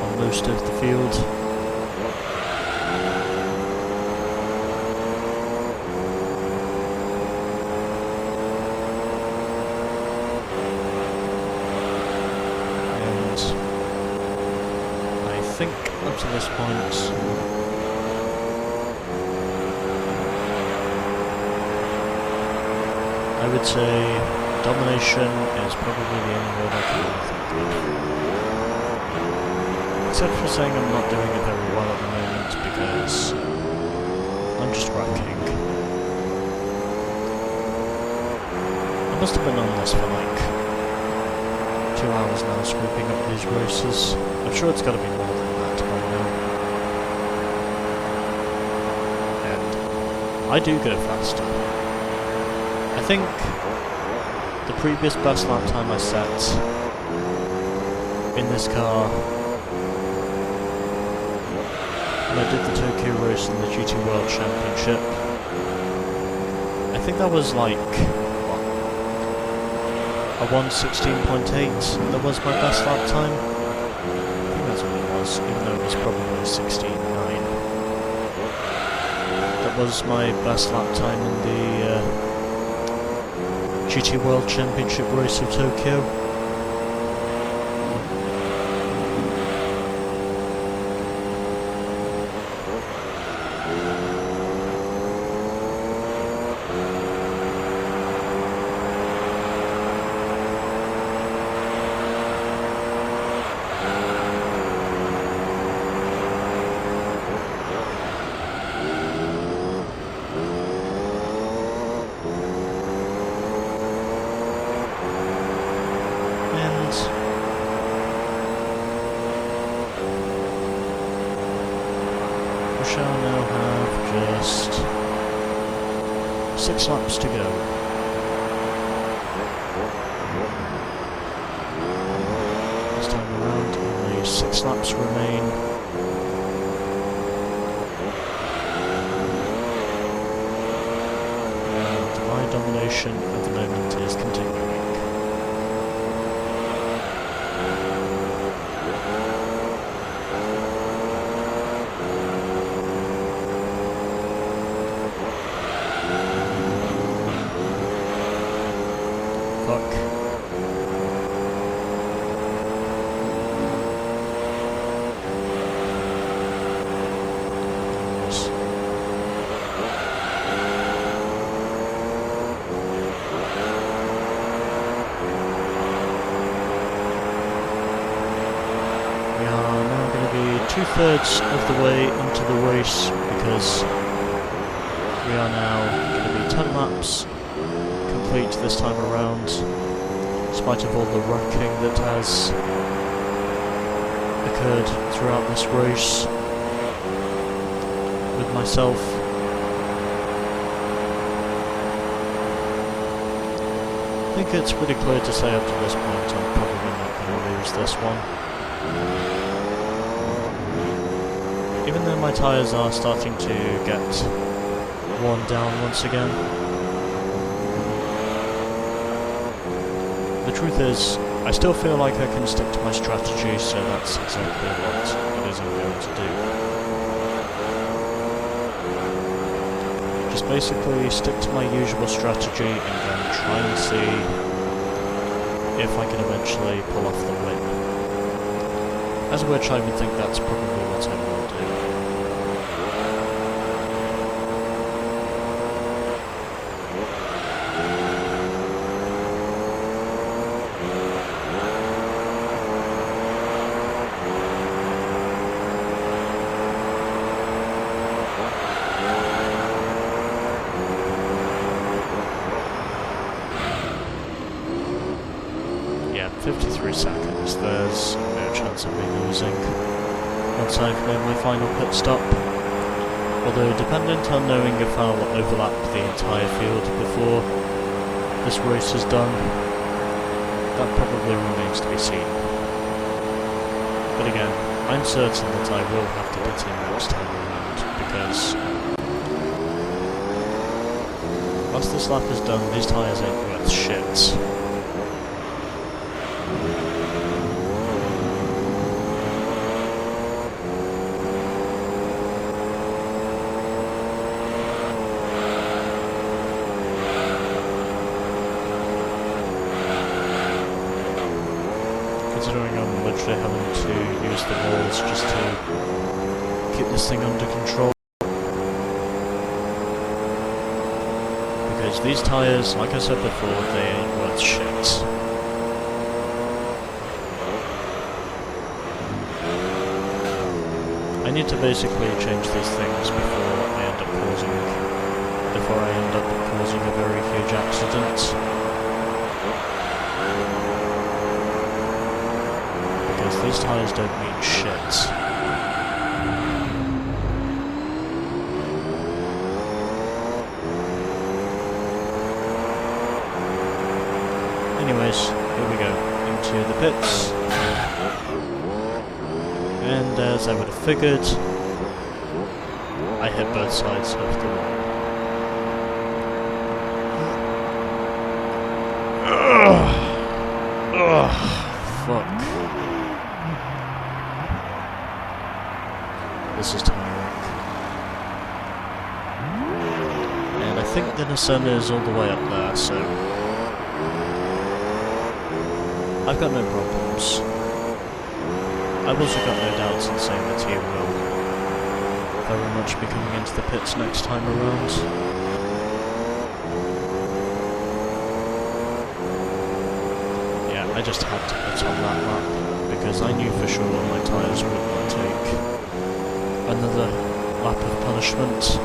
on most of the field. I think up to this point I would say domination is probably the only word I can really think of. Except for saying I'm not doing it very well at the moment because I'm just wrecking. I must have been on this for like 2 hours now scooping up these races. I'm sure it's got to be more than that by now. And I do go faster. I think the previous best lap time I set in this car when I did the Tokyo race in the GT World Championship, I think that was like, what, a 1:16.8, that was my best lap time? I think that's what it was, even though it was probably 16.9. That was my best lap time in the GT World Championship race of Tokyo. We shall now have just 6 laps to go. This time around, only 6 laps remain. And my domination at the moment is continuing. Two-thirds of the way into the race because we are now going to be 10 laps complete this time around, in spite of all the wrecking that has occurred throughout this race with myself. I think it's pretty clear to say up to this point I'm probably not going to lose this one. Even though my tyres are starting to get worn down once again. The truth is, I still feel like I can stick to my strategy, so that's exactly what it is I'm going to do. Just basically stick to my usual strategy and then try and see if I can eventually pull off the win. As of which I would think that's probably what I will do. Yeah, 53 seconds. There's no chance of me losing once I've made my final pit stop. Although, dependent on knowing if I'll overlap the entire field before this race is done, that probably remains to be seen. But again, I'm certain that I will have to pit in next time around, because once this lap is done, these tyres ain't worth shit. Considering I'm literally having to use the walls just to keep this thing under control. Because these tyres, like I said before, they ain't worth shit. I need to basically change these things before I end up causing a very huge accident. these tyres don't mean shit. Anyways, here we go, into the pits. And as I would have figured, I hit both sides of the wall. Ugh, fuck. This is tiring. And I think the descent is all the way up there, so I've got no problems. I've also got no doubts in saying that he will very much be coming into the pits next time around. Yeah, I just had to put on that lap, because I knew for sure my tyres would not take another lap of punishment.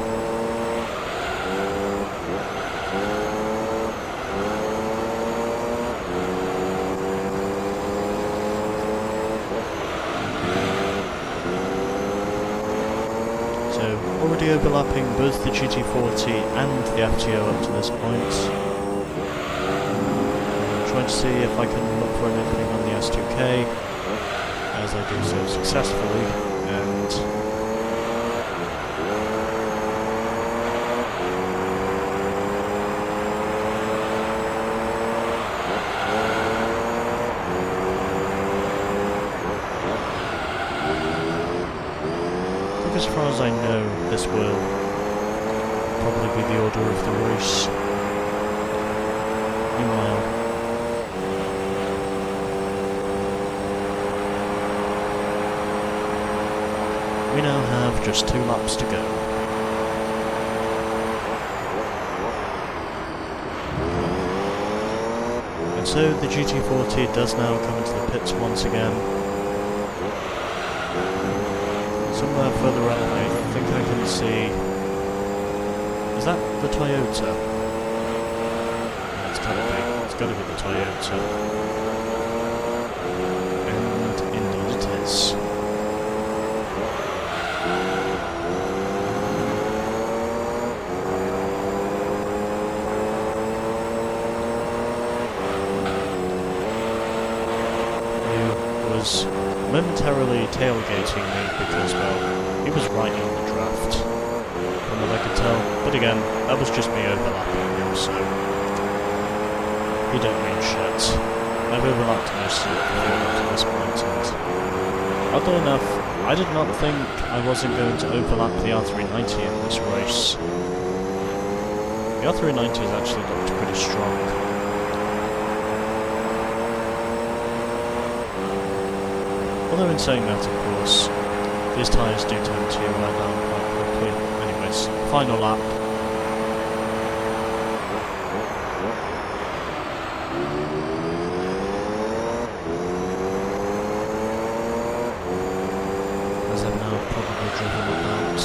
Already overlapping both the GT40 and the FTO up to this point. I'm trying to see if I can look for an opening on the S2K, as I do so successfully, and as far as I know, this will probably be the order of the race. Meanwhile, we now have just 2 laps to go. And so the GT40 does now come into the pits once again. Somewhere further up, I think I can see... Is that the Toyota? It's gotta be. It's gotta be the Toyota. And indeed it is. Who was momentarily tailgating me because, well, he was right in the draft, from what I could tell. But again, that was just me overlapping him, so he don't mean shit. I've overlapped most of the field up to this point, and oddly enough, I did not think I wasn't going to overlap the R390 in this race. The R390 has actually looked pretty strong. Although in saying that, of course, these tyres do tend to wear down quite quickly. Anyways, final lap. As I've now probably driven about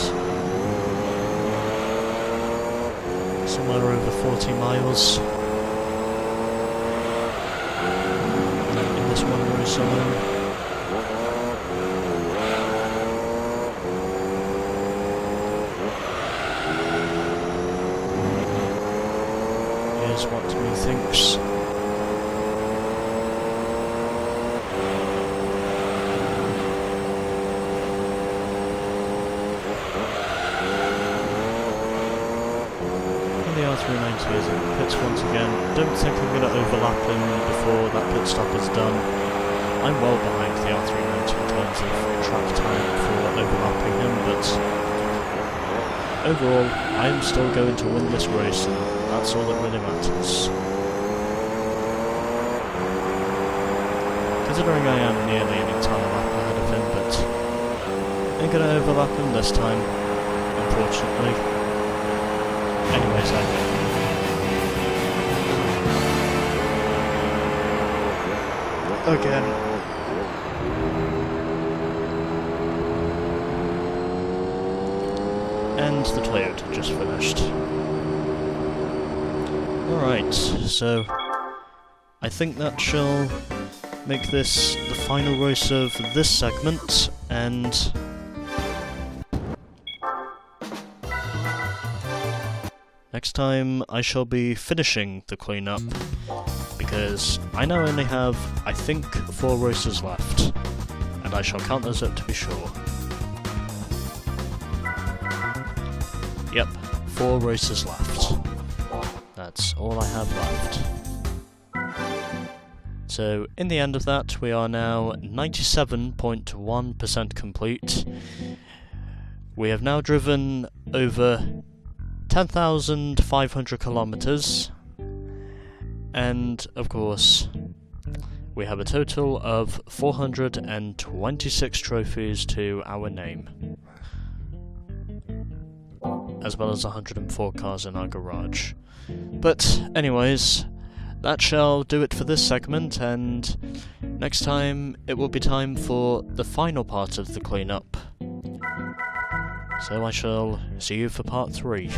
somewhere over 40 miles in this one race alone. What methinks. And the R390 is in the pits once again. Don't think I'm going to overlap him before that pit stop is done. I'm well behind the R390 in terms of track time for overlapping him, but overall, I'm still going to win this race, and that's all that really matters. Considering I am nearly an entire lap ahead of him, but ain't gonna overlap him this time, unfortunately. Anyways, I win. Again. And the Toyota just finished. Alright, so I think that shall make this the final race of this segment, and next time I shall be finishing the cleanup, because I now only have, I think, 4 races left, and I shall count those up to be sure. Yep, 4 races left. That's all I have left. So, in the end of that, we are now 97.1% complete. We have now driven over 10,500 kilometers, and, of course, we have a total of 426 trophies to our name, as well as 104 cars in our garage. But, anyways, that shall do it for this segment, and next time it will be time for the final part of the cleanup. So I shall see you for part 3.